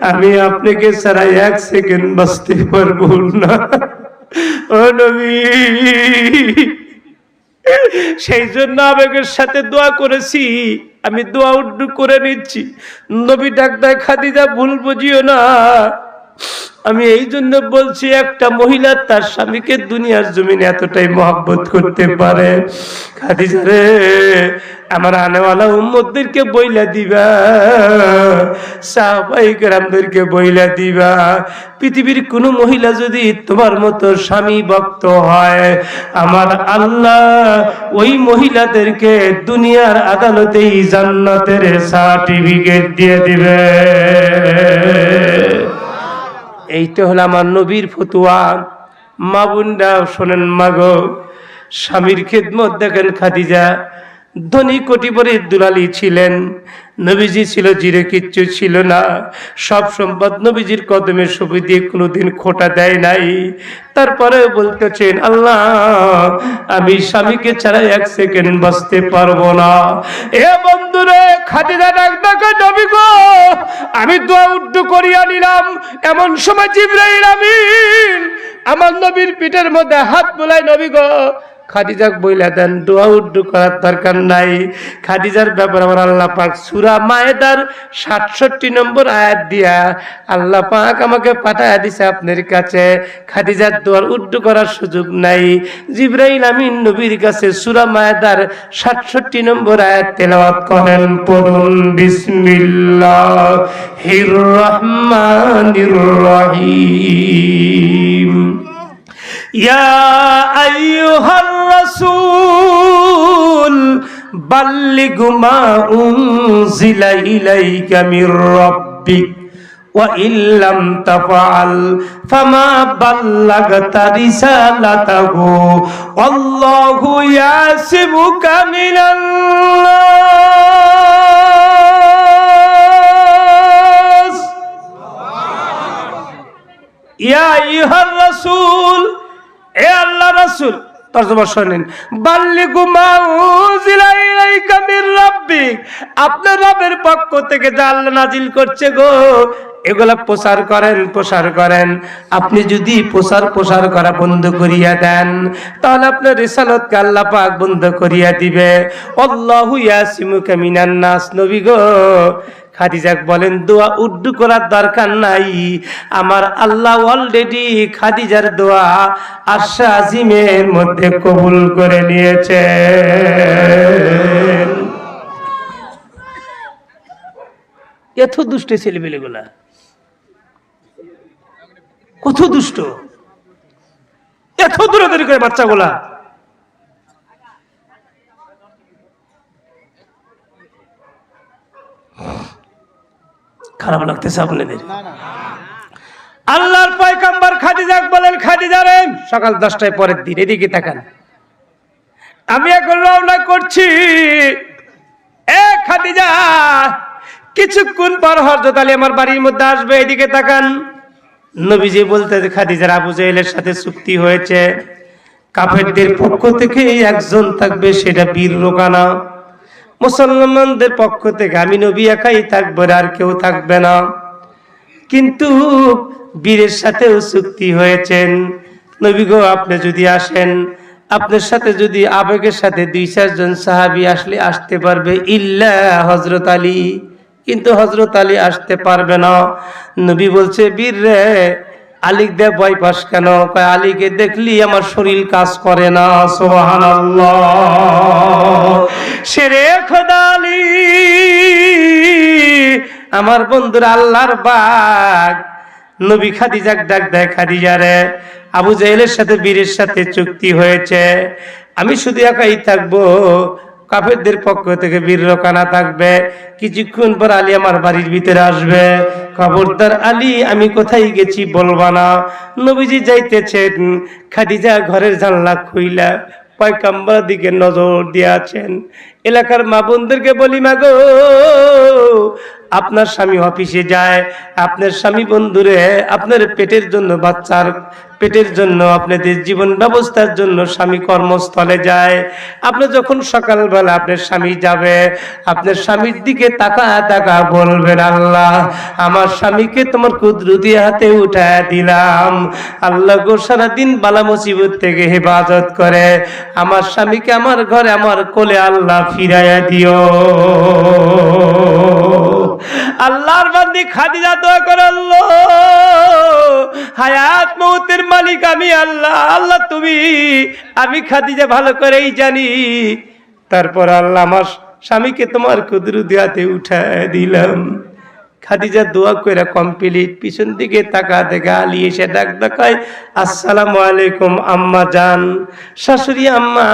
Speaker 1: আমি আপনাকে ছাড়া এক সেকেন্ড বাঁচতে পারবো না। ও নবী, সেই জন্য আবেগের সাথে দোয়া করেছি। আমি দোয়া উড্ডু করে নিচ্ছি। নবী ডাক দেয়, খাদিজা ভুল বুঝিও না, আমি এই জন্য বলছি একটা মহিলা তার স্বামীকে দুনিয়ার জমিনে এতটাই মহব্বত করতে পারে। খাদিজা রে আমার আনেওয়ালা উম্মতদেরকে বইলা দিবা, সাহাবায়ে কেরামদেরকে বইলা দিবা, পৃথিবীর কোন মহিলা যদি তোমার মতো স্বামী ভক্ত হয়, আমার আল্লাহ ওই মহিলাদেরকে দুনিয়ার আদালতেই জান্নাতের সার্টিফিকেট দিয়ে দিবে। এইটা হলো আমার নবীর ফতুয়া। মা বোনরা শোনেন, মাগো স্বামীর খেদমত দেখেন। খাদিজা ধনী কোটিপতির দুলালি ছিলেন, নবীজি ছিল জিরে, কিচ্ছু ছিল না। সব সম্পদ নবীজির কদমে সবই দিয়ে কোনোদিন খোটা দেয় নাই। তারপরে বলতেছেন, আল্লাহ আমি স্বামীকে ছাড়া এক সেকেন্ড বাঁচতে পারবো না। এ বন্ধুরে খাদিজা ডাক ডাকে, নবী গো আমি দোয়া উড্ডু করিয়া নিলাম। এমন সময় জিবরাইল আমিন আমার নবীর পিঠের মধ্যে হাত বুলায়, নবী গো খাদিজাক বইলা দেন দোয়া উড্ডু করার দরকার নাই। খাদিজার ব্যাপারে আমার আল্লাহ পাক সূরা মায়েদার ৬৭ নম্বর আয়াত দিয়া আল্লাহ পাক আমাকে পাঠায়া দিছে আপনার কাছে। খাদিজার দোয়া উড্ডু করার সুযোগ নাই। জিবরাইল আমিন নবীর কাছে সূরা মায়েদার ৬৭ নম্বর আয়াত তেলাওয়াত করেন, পড়ুন বিসমিল্লাহির রহমানির রহিম। ইয়া আইয়ুহার রাসূল বাল্লিগ মা উনজিলা ইলাইকা মির রাব্বিক ওয়া ইল্লাম তাফআল ফামা বাল্লাগতা রিসালাতাহু আল্লাহু ইয়াসিবুকা মিনাল্লাহ। ইয়া আইয়ুহার রাসূল, এ আল্লাহ রাসূল তর্জমা শুনেন, বাল্লিগু মা উনজিলা ইলাইকা মির রাব্বিক, আপনার রবের পক্ষ থেকে যা আল্লাহ নাজিল করছে গো, এগুলা প্রচার করেন। আপনি যদি প্রচার করা বন্ধ করিয়া দেন, তাহলে আপনার রিসালাতকে আল্লাহ পাক বন্ধ করিয়া দিবে। আল্লাহু ইয়াসিমুকা মিনান নাস, নবী গো খাদিজাক বলেন দোয়া উর্দু করার দরকার নাই, আমার আল্লাহ অলরেডি খাদিজার দোয়া আরশে আজিমের মধ্যে কবুল করে নিয়েছে। এত দুষ্ট ছেলেমেয়েগুলা, কত দুষ্ট, এত দূরাদূরি করে বাচ্চাগুলা। খারাপ লাগতেছে আপনাদের? আল্লাহর পয়গম্বর খাদিজাক বলেন, খাদিজা রে, সকাল 10টায় পরের দিন, এদিকে তাকান, আমি এখন রওনা করছি। এ খাদিজা, কিছুক্ষণ পর হযরত আলী আমার বাড়ির মধ্যে আসবে, এদিকে তাকান। নবীজি বলতে, খাদিজার আবু জেহেলের সাথে চুক্তি হয়েছে, কাফেরদের পক্ষ থেকে একজন থাকবে, সেটা বীর রোকানা। মুসলমানদের পক্ষ থেকে আমি নবী একাই থাকবো, আর কেউ থাকবে না। কিন্তু বীরের সাথেও চুক্তি হয়েছেন, নবী গো আপনি যদি আসেন, আপনার সাথে যদি আবেগের সাথে 2-4 জন সাহাবী আসতে পারবে, ইল্লা হযরত আলী, কিন্তু হযরত আলী আসতে পারবে না। নবী বলছে, বীর রে, আলীক দে ভয় পাস কেন? কয়, আলীকে দেখলি আমার শরীর কাজ করে না। সুবহানাল্লাহ, শেরে খোদা আলী, আমার বন্ধুরা আল্লাহর বাগ। নবী খাদিজাক ডাক দেয়, খাদিজা রে, আবু জেহেলের সাথে বীরের সাথে চুক্তি হয়েছে, আমি শুধু একাই থাকবো, কাফেরদের পক্ষ থেকে বীর রোকানা থাকবে। কিছুক্ষণ পর আলী আমার বাড়ির ভিতরে আসবে, খবরদার আলী আমি কোথায় গেছি বলবা না। নবীজি যাইতেছেন, খাদিজা ঘরের জানলা খুইলা পয়গম্বর দিকে নজর দিয়ে আছেন। এলাকার মা বোনদেরকে বলি, মা গো, আপনার স্বামী অফিসে যায়, আপনার স্বামী বন্ধুরে আপনার পেটের জন্য, বাচ্চার পেটের জন্য, আপনাদের জীবন ব্যবস্থার জন্য স্বামী কর্মস্থলে যায়। আপনি যখন সকালবেলা আপনার স্বামী যাবে, আপনার স্বামীর দিকে তাকা বলবেন, আল্লাহ আমার স্বামীকে তোমার কুদরতি হাতে উঠায় দিলাম, আল্লাহ গো সারাদিন বালা মুসিবত থেকে হেফাজত করে আমার স্বামীকে আমার ঘরে আমার কোলে আল্লাহ ফিরাইয়া দিও। আল্লাহর বান্দি খাদিজা দোয়া করে, আল্লাহ হায়াত মউতের মালিক আমি আল্লাহ, আল্লাহ তুমি, আমি খাদিজা ভালো করেই জানি। তারপর আল্লাহ আমার স্বামীকে তোমার কুদরতি হাতে উঠায় দিলাম। খাদিজা দোয়া কইরা কমপ্লিট, পিছন দিকে তাকা দেখে আলী এসে ডাক দেখায়, আসসালামু আলাইকুম আম্মা জান, শাশুড়ি আম্মা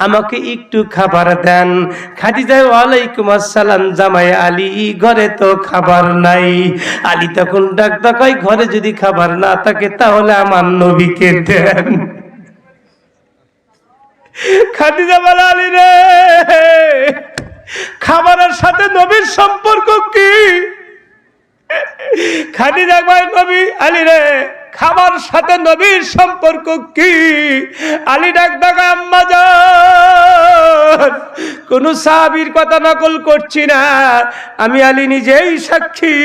Speaker 1: আমাকে একটু খাবার দেন। খাদিজা, ওয়ালাইকুম আসসালাম জামাই আলী, ঘরে তো খাবার নাই। আলী তখন ডাক দেখায়, ঘরে যদি খাবার না থাকে তাহলে আমার নবীকে দেন। খাদিজা বলে, আলী রে, খাবারের সাথে নবীর সম্পর্ক কি? খাদিজা ভাই, নবী, আলী রে, খাবার সাথে নবীর সম্পর্ক কি? আলী ডাক ডাকা, আম্মা জান, কোন সাহাবীর কথা নকল করছি না, আমি আলী নিজেই সাক্ষী।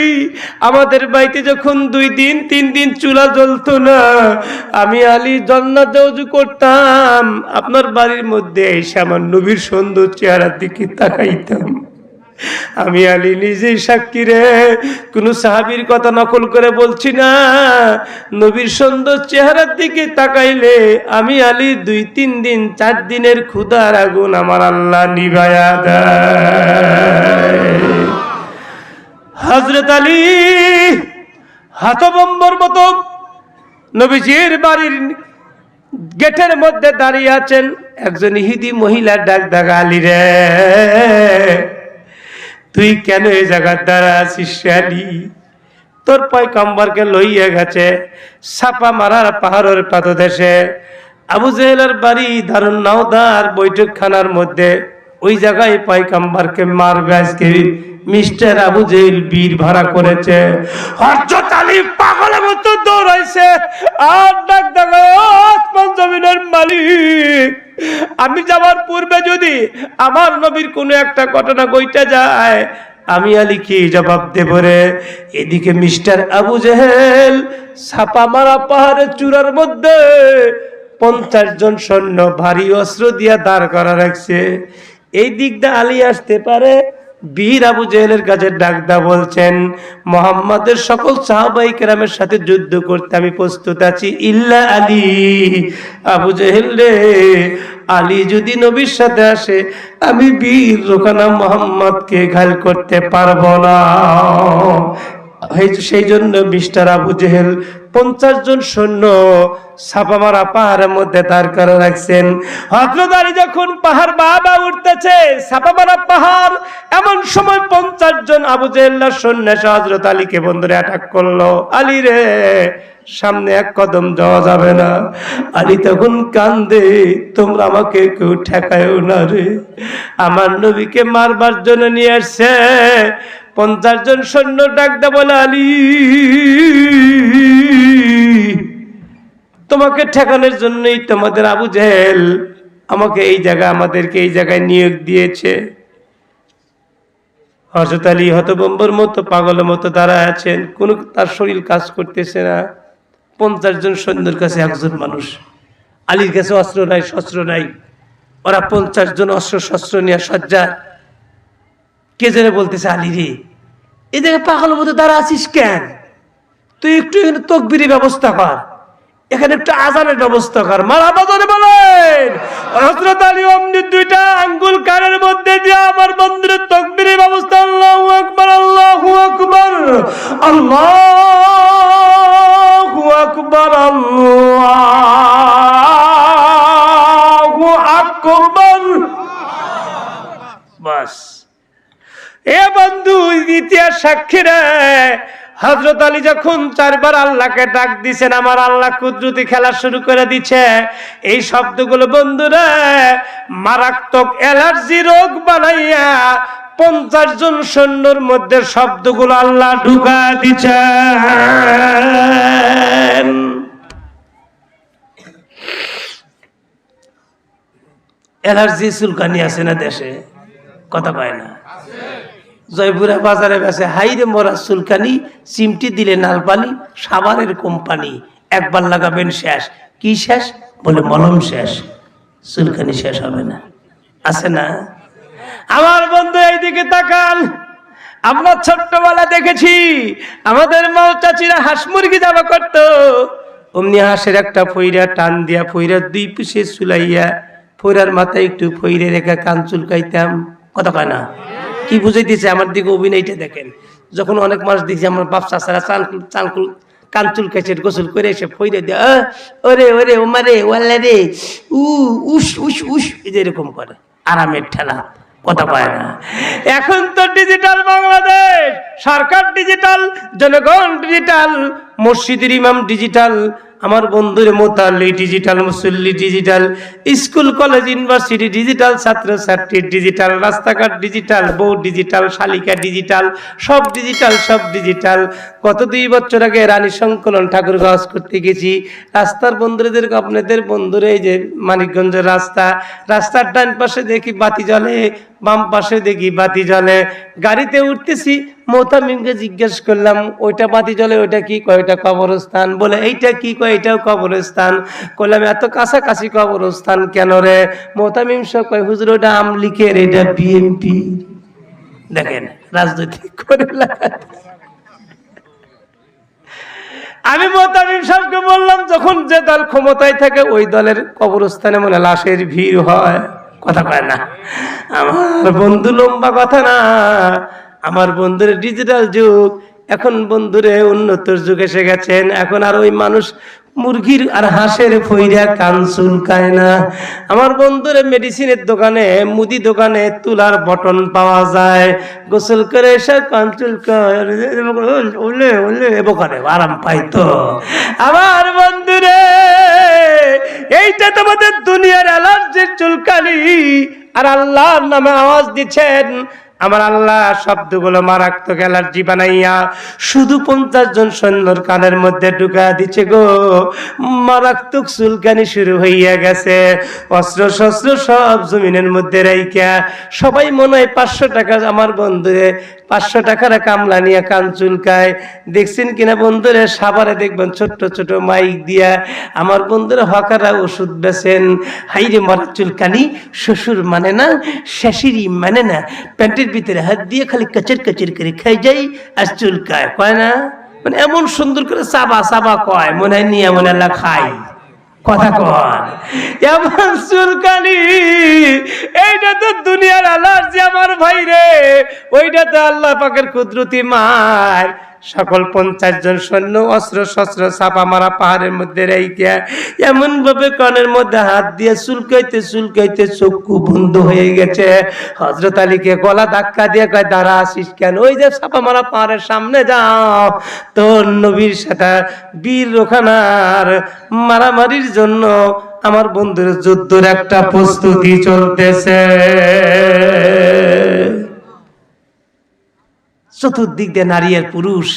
Speaker 1: আমাদের বাড়িতে যখন 2 দিন 3 দিন চুলা জ্বলতো না, আমি আলী জান্নাতে ওযু করতাম, আপনার বাড়ির মধ্যে এসে আমার নবীর সুন্দর চেহারার দিকে তাকাইতাম। আমি আলী নিজেই সাক্ষী রে, কোন সাহাবীর কথা নকল করে বলছি না। নবীর সুন্দর চেহারার দিকে তাকাইলে আমি আলী 2-3 দিন 4 দিনের ক্ষুধার আগুন আমার আল্লাহ নিভায়া দেয়। হযরত আলী হতভম্বর মতো নবীজির বাড়ির গেটের মধ্যে দাঁড়িয়ে আছেন। একজন ইহুদি মহিলা ডাক ডাকা, আলী রে, তুই কেন এই জায়গায় দাঁড়া আছিস? আলী, তোর পয়গম্বরকে লইয়া গেছে ছাপা মারার পাহাড়ের পাদদেশে, আবু জেহেলের বাড়ি দারুন নাওদার বৈঠকখানার মধ্যে, ওই জায়গায় পয়গম্বরকে মারবে আজকে মিস্টার আবু জেহেল বীর ভাড়া করেছে। হযরত আলী পাগলের মতো দৌড়াইছে আর ডাক ডাক, আসমান জমিনের মালিক, আমি যাওয়ার পূর্বে যদি আমার নবীর কোনো একটা ঘটনা ঘটে যায়, আমি আলী কি জবাব দেব রে? এদিকে মিস্টার আবু জেহেল ছাপা মারা পাহাড়ের চূড়ার মধ্যে 50 জন সৈন্য ভারী অস্ত্র দিয়া দাঁড় করা রাখছে। এই দিকটা আলী আসতে পারে। বীর আবু জেহেলের কাছে ডাকদা বলছেন, মুহাম্মাদের সকল সাহাবায়ে কেরামের সাথে যুদ্ধ করতে আমি প্রস্তুত আছি, ইল্লা আলী। আবু জেহেল রে, আলী যদি নবীর সাথে আসে, আমি বীর রোকানা মুহাম্মদকে ঘায়েল করতে পারবো না। সেই জন্য মিস্টার আবু জেহেল 50 জন সৈন্য ছাপামারা পাহাড়ের মধ্যে দাঁড় করে রাখছেন। হযরত আলী যখন পাহাড় বাবা উঠতেছে, ছাপামারা পাহাড়, এমন সময় 50 জন আবু জেহেলের সৈন্য হযরত আলীকে বন্ধুরে অ্যাটাক করলো। আলী রে, সামনে এক কদম যাওয়া যাবে না। আলী তখন কান্দে, তোমরা আমাকে কেউ ঠেকায়ও না রে, আমার নবীকে মারবার জন্য নিয়ে আসছে। 50 জন সৈন্য ডাকতে বলে, আলী তোমাকে ঠেকানোর জন্যই তোমাদের আবু জেহেল আমাকে এই জায়গায়, আমাদেরকে এই জায়গায় নিয়োগ দিয়েছে। হযরত আলী হতভম্বর মতো, পাগলের মতো দাঁড়ায় আছেন, কোনো তার শরীর কাজ করতেছে না। 50 জন সৈন্যের কাছে একজন মানুষ, আলীর কাছে অস্ত্র নাই, শস্ত্র নাই। ওরা 50 জন অস্ত্র শস্ত্র নিয়ে সজ্জা। কে যেন বলতেছে, আলী রে, এই জায়গায় পাগলের মতো দাঁড়া আছিস কেন? তুই একটু এখানে তাকবীরের ব্যবস্থা কর, এখানে একটু আজানের ব্যবস্থা কর। মারহাবা জোরে বলেন। হযরত আলী অমনি 2টা আঙ্গুল কানের মধ্যে দিয়ে আমার বন্ধুর তাকবীরের ব্যবস্থা। আল্লাহু আকবার, আল্লাহু আকবার, আল্লাহু আকবার, আল্লাহু আকবার। বাস। এ বন্ধু, ইতিহাস সাক্ষী রে, হযরত আলী যখন 4 বার আল্লাহকে ডাক দিছেন, আমার আল্লাহ কুদরতি খেলা শুরু করে দিচ্ছে। এই শব্দগুলো বন্ধুরা মারাত্মক অ্যালার্জি রোগ বানাইয়া 50 জন সৈন্যর মধ্যে শব্দগুলো আল্লাহ ঢুকা দিচ্ছেন। অ্যালার্জি চুলকানি আছে না দেশে? কথা কয় না? জয়পুরা বাজারে বেছে, হাইরে মরা চুলকানি, চিমটি দিলে নালপানি, সাবানের কোম্পানি, একবার লাগাবেন শেষ। কি শেষ? বলে মলম শেষ, চুলকানি শেষ হবে না। আছে না? আমার বন্ধু এইদিকে তাকান। আমরা ছোট্টবেলা দেখেছি আমাদের মা চাচিরা হাঁস মুরগি জামা করতো, অমনি হাঁসের একটা ফইরা টান দিয়া, ফইরার 2 পিসে চুলাইয়া, ফইরার মাথায় একটু ফইরে রেখে কান চুলকাইতাম। কথা কয় না? কি বুঝাইতেছে? আমার দিকে অভিনয়টা দেখেন। যখন অনেক মানুষ দেখছি আমার বাপ চাচারা কান চুলকাইছে, গোসল করে এসে ফইরে দিয়ে, ওরে ওরে ওমারে ওয়াল্লা রে, উস উস উস, এরকম করে, আরামের ঠেলা। কথা পায় না। এখন তো ডিজিটাল বাংলাদেশ, সরকার ডিজিটাল, জনগণ ডিজিটাল, মসজিদের ইমাম ডিজিটাল, আমার বন্ধুর মোতাল্লি ডিজিটাল, মুসল্লি digital, school college university digital, ছাত্র ছাত্রী ডিজিটাল, রাস্তাঘাট ডিজিটাল, বউ ডিজিটাল, শালিকা ডিজিটাল, সব ডিজিটাল, সব ডিজিটাল। গত 2 বছর আগে রানী সংকলন ঠাকুরগাঁও করতে গেছি। রাস্তার বন্ধুদের, আপনাদের বন্ধুরা, এই যে মানিকগঞ্জের রাস্তার ডান পাশে দেখি বাতি জ্বলে, বাম পাশে দেখি বাতি জ্বলে। গাড়িতে উঠতেছি, মোতামিমকে জিজ্ঞেস করলাম, ওইটা বাতি জ্বলে, ওইটা কি? কয় ওইটা কবরস্থান। বলে এইটা কি? কয় এটাও কবরস্থান। করলাম এত কাছাকাছি কবরস্থান কেন রে? মোতামিম সব কয়, হুজুর ওটা আমলিকের, এটা বিএনপি। দেখেন রাজনৈতিক করে লাগাতে। আমি মোতামিম সাহেবকে বললাম, যখন যে দল ক্ষমতায় থাকে ওই দলের কবরস্থানে মনে লাশের ভিড় হয়। কথা কয় না? আমার বন্ধু লম্বা কথা না, আমার বন্ধুর ডিজিটাল যুগ, এখন বন্ধুরে উন্নত যুগ এসে গেছেন। এখন আর ওই মানুষ মুরগির আর হাঁসের ফইরা কান চুলকায় না। আমার বন্ধুরে মেডিসিনের দোকানে, মুদি দোকানে তুলার বটন পাওয়া যায়, গোসল করে এসে কান চুলকায়, ওলে ওলে বোকারে আরাম পাইতো। আমার বন্ধুরে, এইটা তোমাদের দুনিয়ার অ্যালার্জির চুলকানি, আর আল্লাহর নামে আওয়াজ দিচ্ছেন, আমার আল্লাহ শব্দগুলো মারাত্মক অ্যালার্জি বানাইয়া শুধু 50 জন সৈন্যর কানের মধ্যে ঢুকা দিচ্ছে গো। মারাত্মক চুলকানি শুরু হইয়া গেছে, অস্ত্র শস্ত্র সব জমিনের মধ্যে রাইখা সবাই মনে হয় 500 টাকা আমার বন্ধুরে 500 টাকার কামলা নিয়ে কান চুলকায়। দেখছেন কিনা বন্ধুরে, সাভারে দেখবেন ছোট্ট ছোট মাইক দিয়া আমার বন্ধুরা হকাররা ওষুধ বেছেন। হাইরে মরা চুলকানি, শ্বশুর মানে না, শাশুড়ি মানে না, প্যান্টের ভিতরে হাত দিয়ে খালি কাচের কাচের করে খাই যাই আর চুলকায়, কয় না? মানে এমন সুন্দর করে চাবা চাবা কয়, মনে হয় নিয়ে মনে আল্লাহ খাই, কথা কয় এমন চুলকানি। এইটা তো দুনিয়ার অ্যালার্জি আমার ভাই রে, ওইটা তো আল্লাহ পাকের কুদরতি মার। সকল 50 জন সৈন্য অস্ত্র শস্ত্র চাপা মারা পাহাড়ের মধ্যে রাইখা এমন ভাবে কানের মধ্যে হাত দিয়ে চুলকাইতে চুলকাইতে চক্ষু বন্ধ হয়ে গেছে। হযরত আলীকে গলা ধাক্কা দিয়ে কয়, দাঁড়া আসিস কেন? ওই যে চাপা মারা পাহাড়ের সামনে যাও, তোর নবীর সাথে বীর রোখানার মারামারির জন্য আমার বন্ধুর যুদ্ধের একটা প্রস্তুতি চলতেছে। চতুর্দিক দিয়ে নারী আর পুরুষ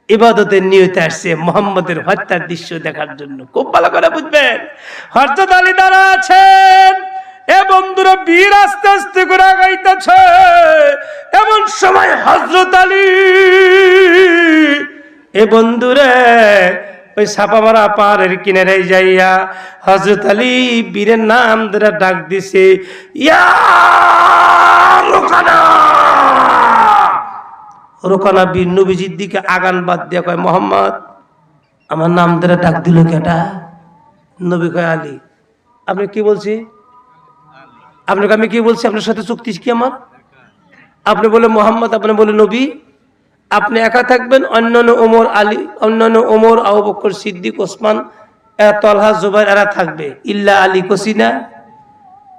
Speaker 1: ইবাদতের নিয়তে আসছে মুহাম্মদের হত্যার দৃশ্য দেখার জন্য। খুব ভালো করে বুঝবেন, হযরত আলী দাঁড়া আছেন, এ বন্ধুরা বীর আস্তে আস্তে করে আগাইতেছে। এমন সময় হযরত আলী, এ বন্ধুরে ওই ছাপা মারা পাহাড়ের কিনারে যাইয়া হযরত আলী বীরের নাম ধরে ডাক দিছে, ইয়া রুকানা। রোকানা বীর নবীজির দিকে আগান বাদ দিয়া কয়, মোহাম্মদ আমার নাম ধরে ডাক দিল কেটা? নবী কয়, আলী। আপনি কি বলছি? আপনাকে আমি কি বলছি? আপনার সাথে চুক্তি কি আমার? আপনি বলে মোহাম্মদ, আপনি বলে নবী। আপনি একা থাকবেন, অন্যান্য ওমর আলী, অন্যান্য ওমর আবু বকর সিদ্দিক ওসমান তলহা জুবাইর এরা থাকবে, ইল্লা আলী কসিনা।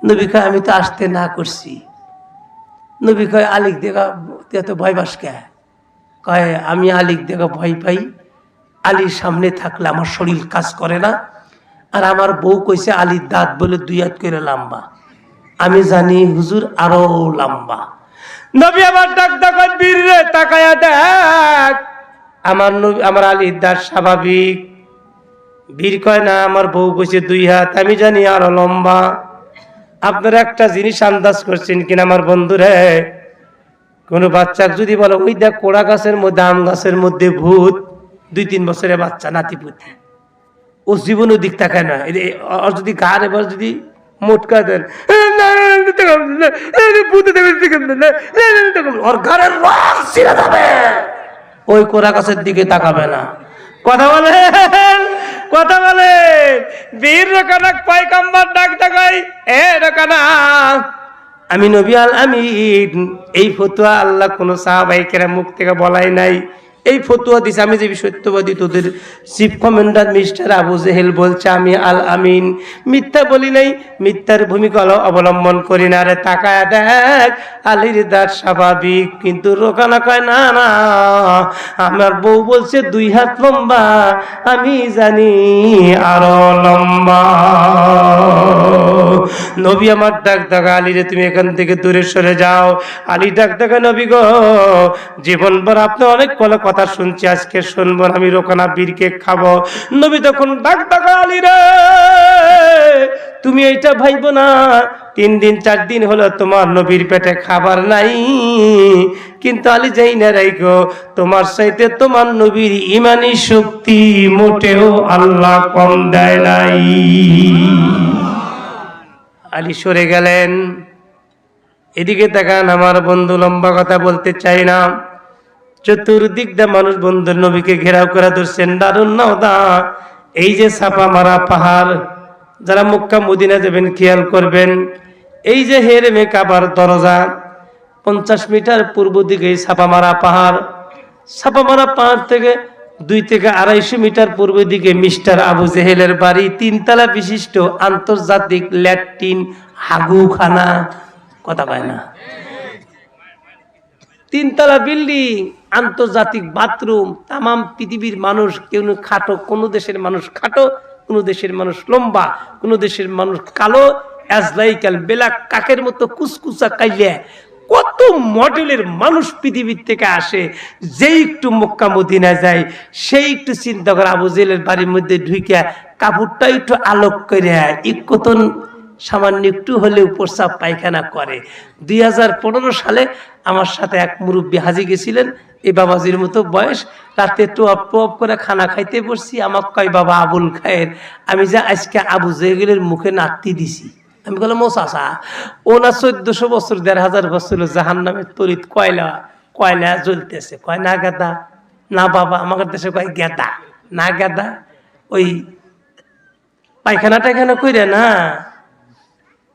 Speaker 1: নবী কয়, আমি তো আসতে না করছি। নবী কয়, আলিক দেখা এত ভয় পাস কে? কয়, আমি আলিক দেখা ভয় পাই, আলীর সামনে থাকলে আমার শরীর কাজ করে না, আর আমার বউ কইছে আলীর দাঁত বলে 2 হাত করে লম্বা, আমি জানি হুজুর আরো লম্বা। নবী আমার ডাক ডাক বীর রে, তাকায়া দেখ আমার নবী, আমার আলীর দাঁত স্বাভাবিক। বীর কয়, না আমার বউ কইছে 2 হাত, আমি জানি আরো লম্বা। আপনারা একটা জিনিস আন্দাজ করছেন কিনা আমার বন্ধুরে, কোন বাচ্চা যদি বলে ওই দেখ কোড়া গাছের মধ্যে, আম গাছের মধ্যে ভূত, 2-3 বছরের বাচ্চা নাতিপুতি, ও জীবনও দিক তাকায় না। আর যদি গার এবার যদি মোটকা দেন, ওর ঘরের রং ছিঁড়ে যাবে, ওই কোড়া গাছের দিকে তাকাবে না। কথা বলে, কথা বলে। বীর রোকানা পয়গম্বর ডাক দেখাই, এ রোকানা আমি নবী আল আমিন। এই ফতোয়া আল্লাহ কোন সাহাবায়ে কেরাম মুখ থেকে বলাই নাই, এই ফতোয়া দিছে আমি যে সত্যবাদী, তোদের chief commander mister Abu Jahl বলছে আমি আল আমিন, মিথ্যা বলি নাই, মিথ্যার ভূমিকা অবলম্বন করি না। রে তাকায় দেখ আলীর দাঁত স্বাভাবিক, কিন্তু রোকানা কয়, না না আমার বউ বলছে 2 হাত লম্বা, আমি জানি আরো লম্বা। নবী আমার ডাক ডাকা, আলী রে তুমি এখান থেকে দূরে সরে যাও। আলী ডাক ডাকা, নবী গো জীবনভর আপনি অনেক কথা শুনছি, আজকে শুনবো, আমি রোকানা বীরকে খাবো। নবী তখন ডাক ডাকা, আলী রে তুমি এইটা ভাইবো না, 3 দিন 4 দিন হলো তোমার নবীর পেটে খাবার নাই, কিন্তু আলী যাই না রাইগো, তোমার চাইতে তোমার নবীর ইমানি শক্তি মোটেও আল্লাহ কম দেয় নাই। আলী সরে গেলেন। এদিকে তাকান আমার বন্ধু, লম্বা কথা বলতে চাই না, চতুর্দিক দিয়ে মানুষ বন্ধুর নবীকে ঘেরাও করে ধরছেন। দারুন নওদা, এই যে ছাপা মারা পাহাড়, যারা মক্কা মদিনা যাবেন খেয়াল করবেন, এই যে হেরেমে কাবার দরজা 50 মিটার পূর্ব দিকে ছাপা মারা পাহাড়, ছাপা মারা পাহাড় থেকে 2 থেকে 250 মিটার পূর্ব দিকে মিস্টার আবু জেহেলের বাড়ি, 3 তলা বিশিষ্ট আন্তর্জাতিক ল্যাট্রিন হাগুখানা, কথা পায় না, 3 তলা বিল্ডিং, আন্তর্জাতিক বাথরুম, তামাম পৃথিবীর মানুষ, কেউ খাটো, কোন দেশের মানুষ খাটো, কোন দেশের মানুষ লম্বা, কোন দেশের মানুষ কালো, আজলাইকাল বেলা কাকের মতো কুচকুচা কাইলে কত মডেলের মানুষ পৃথিবীর থেকে আসে, যেই একটু মক্কা মদিনা যায় সেই একটু চিন্তা করে আবু জেহেলের বাড়ির মধ্যে ঢুকে কাপড়টা একটু আলোক করে কত সামান্য একটু হলেও প্রস্রাব পায়খানা করে। 2015 সালে আমার সাথে এক মুরব্বী হাজি গেছিলেন, এই বাবাজির মতো বয়স, রাতে টোয়াপ টোয়াপ করে খানা খাইতে বসছি, আমার কয় বাবা আবুল খায়ের, আমি যে আজকে আবু জেহেলের মুখে নাতি দিছি। আমি বললাম ও চাচা, ও না 1400 বছর 1500 বছর জাহান নামের তরিত কয়লা জ্বলতেছে। কয় না গাদা, না বাবা আমার দেশে কয় গেদা, না গাদা, ওই পায়খানা টায়খানা কইরে না,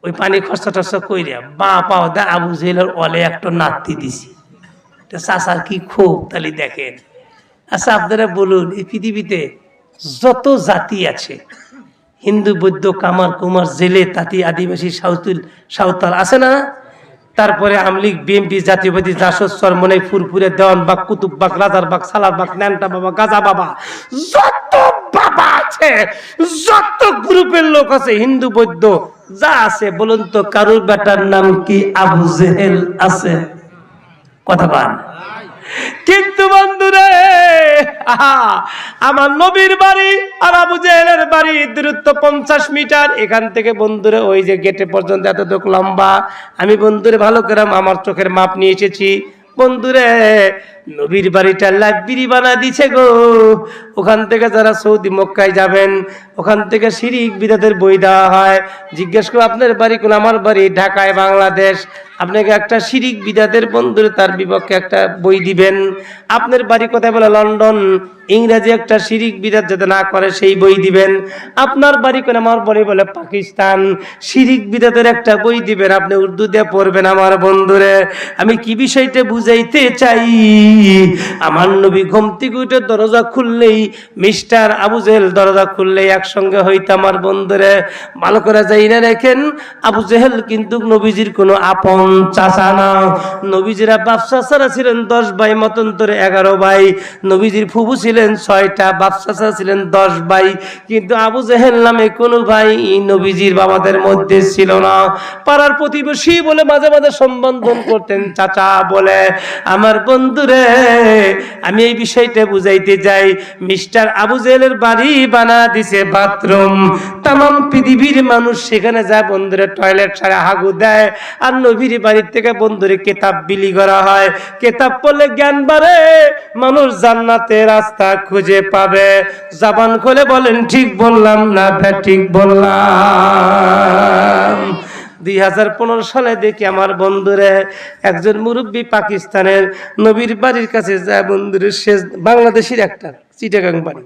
Speaker 1: ওই পানি খরচা টরচা কইরে বা পাও দা আবু জেহেলের অলে একটা নাতি দিছি। চাচার কি ক্ষোভ তাহলে দেখেন। আচ্ছা আপনারা বলুন, এই পৃথিবীতে যত জাতি আছে, হিন্দু বৌদ্ধ কামার কুমার জেলে তাঁতি আদিবাসী সাঁওতাল আছে না, তারপরে আমলিগ বিএমপি জাতীয়বাদী জাসদ চরমনে ফুরফুরে দেওয়ানবাগ কুতুববাগ রাজারবাগ সালারবাগ ন্যাংটা বাবা গাজা বাবা, যত বাবা আছে, যত গ্রুপের লোক আছে, হিন্দু বৌদ্ধ যা আছে, বলুন তো কারুর বেটার নাম কি আবু জেহেল আছে? কথা বল। কিন্তু বন্ধুরে, আমার নবীর বাড়ি আর আবু জেহেলের বাড়ি দূরত্ব 50 মিটার। এখান থেকে বন্ধুরে ওই যে গেটে পর্যন্ত এতটুক লম্বা। আমি বন্ধুরে ভালো করে আমার চোখের মাপ নিয়ে এসেছি। বন্ধুরে, নবীর বাড়িটা লাইব্রেরি বানা দিছে গো। ওখান থেকে যারা সৌদি মক্কায় যাবেন, ওখান থেকে শিরিক বিদাতের বই দেওয়া হয়। জিজ্ঞেস করো আপনার বাড়ি কোন? আমার বাড়ি ঢাকায়, বাংলাদেশ। আপনাকে একটা শিরিক বিদাতের বন্ধুরে তার বিপক্ষে একটা বই দিবেন। আপনার বাড়ি কোথায়? বলে লন্ডন। ইংরেজি একটা শিরিক বিদাত যাতে না করে সেই বই দিবেন। আপনার বাড়ি কোন? আমার বাড়ি বলে পাকিস্তান। শিরিক বিদাতের একটা বই দিবেন, আপনি উর্দু দিয়ে পড়বেন। আমার বন্ধুরে, আমি কি বিষয়টা বুঝাইতে চাই, আমার নবী ঘুম থেকে উঠে দরজা খুললেই, মিস্টার আবু জেহেল দরজা খুললেই একসঙ্গে হইতো। আমার বন্ধুরে ভালো করে যাই না রেখেন, আবু জেহেল কিন্তু নবীজির কোনো আপন চাচা না। নবীজিরা বাপ চাচারা ছিলেন 10 ভাই, মতন্তরে 11 ভাই। নবীজির ফুফু ছিলেন 6টা, বাপ চাচা ছিলেন 10 ভাই। কিন্তু আবু জেহেল নামে কোনো ভাই নবীজির বাবাদের মধ্যে ছিল না। পাড়ার প্রতিবেশী বলে মাঝে মাঝে সম্বোধন করতেন চাচা বলে। আমার বন্ধুরে, আমি এই বিষয়টা বুঝাইতে যাই, মিস্টার আবু জেহেলের বাড়ি বানা দিছে বাথরুম। তামাম পৃথিবীর মানুষ সেখানে যায় বন্ধুরে টয়লেট সারা হাগু দেয়। আর নবীর বাড়ির থেকে বন্ধুরে কেতাব বিলি করা হয়। কেতাব পড়লে জ্ঞান বাড়ে, মানুষ জান্নাতের রাস্তা খুঁজে পাবে। জবান খুলে বলেন ঠিক বললাম না ঠিক বললাম? 2015 সালে দেখি আমার বন্ধুরে একজন মুরব্বী পাকিস্তানের নবীর বাড়ির কাছে যায়। বন্ধুরে শেষ বাংলাদেশের একটা চিটাগাং বাড়ি,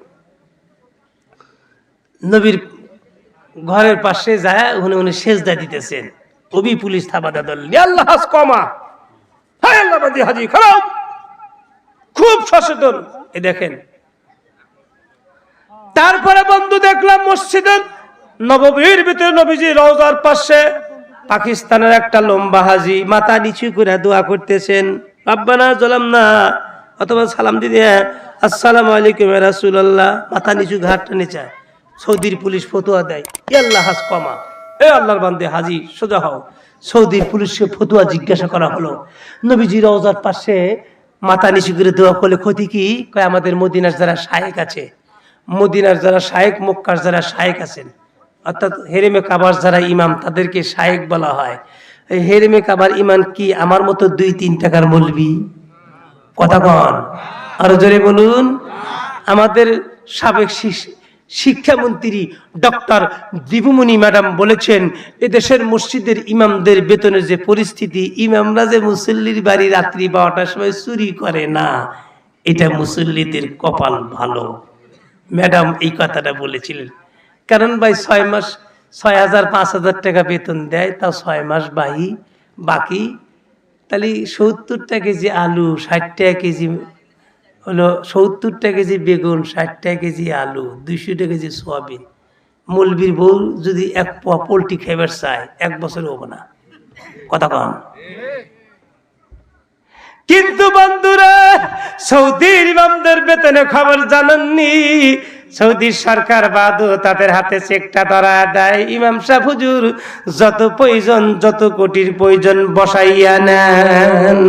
Speaker 1: নবীর ঘরের পাশে যায়, উনি সেজদা দিতেছেন। ওবি পুলিশ থাবাদা দল আল্লাহ কমা, হায় আল্লাহবাদী হাজি খারাপ, খুব সচেতন। এ দেখেন। তারপরে বন্ধু দেখলাম মসজিদের নববীর ভিতরে নবীজি রওজার পাশে পাকিস্তানের একটা লম্বা হাজি মাথা নিচু করে দোয়া করতেছেন, রাব্বানা জালামনা, অথবা সালাম দিদি আসসালামু আলাইকুম ইয়া রাসূলুল্লাহ, মাথা নিচু ঘাটটা নিচে। সৌদির পুলিশ ফতোয়া দেয়, এ আল্লাহ কমা, এ আল্লাহর বান্দে হাজি সোজা হও। সৌদির পুলিশকে ফতোয়া জিজ্ঞাসা করা হলো, নবীজি রওজার পাশে মাথা নিচু করে দোয়া করলে ক্ষতি কি? কয় আমাদের মদিনার যারা শায়েখ আছে, মদিনার যারা শায়েখ, মক্কার যারা শায়েখ আছেন, অর্থাৎ হেরেমে কাবার যারা ইমাম, তাদেরকে শায়েখ বলা হয়। এই হেরেমে কাবার ইমাম কি আমার মতো 2-3 টাকার মৌলবি? কথা কন, আরো জোরে বলুন। আমাদের সাবেক শিক্ষামন্ত্রী ডক্টর দীপুমণি ম্যাডাম বলেছেন, এদেশের মসজিদের ইমামদের বেতনের যে পরিস্থিতি, ইমামরা যে মুসল্লির বাড়ি রাত্রি 12টার সময় চুরি করে না, এটা মুসল্লিদের কপাল ভালো। ম্যাডাম এই কথাটা বলেছিলেন। কারণ ভাই 6 মাস 6,000-5,000 টাকা বেতন দেয়, তাও 6 মাস বাকি। তাহলে 70 টাকা কেজি আলু, 60 টাকা কেজি হলো, 70 টাকা কেজি বেগুন, 60 টাকা কেজি আলু, 200 টাকা কেজি সোয়াবিন। মৌলবীর বউ যদি 1 পোয়া পোলট্রি খাইবার চায়, 1 বছর হবো না। কথা কম। কিন্তু বন্ধুরা, সৌদির ইমামদের বেতনে খবর জানেননি, সৌদি সরকার বাদও তাদের হাতে চেকটা ধরা দেয়, ইমাম সাহেব হুজুর যত প্রয়োজন, যত কোটির প্রয়োজন বসাইয়া নেন।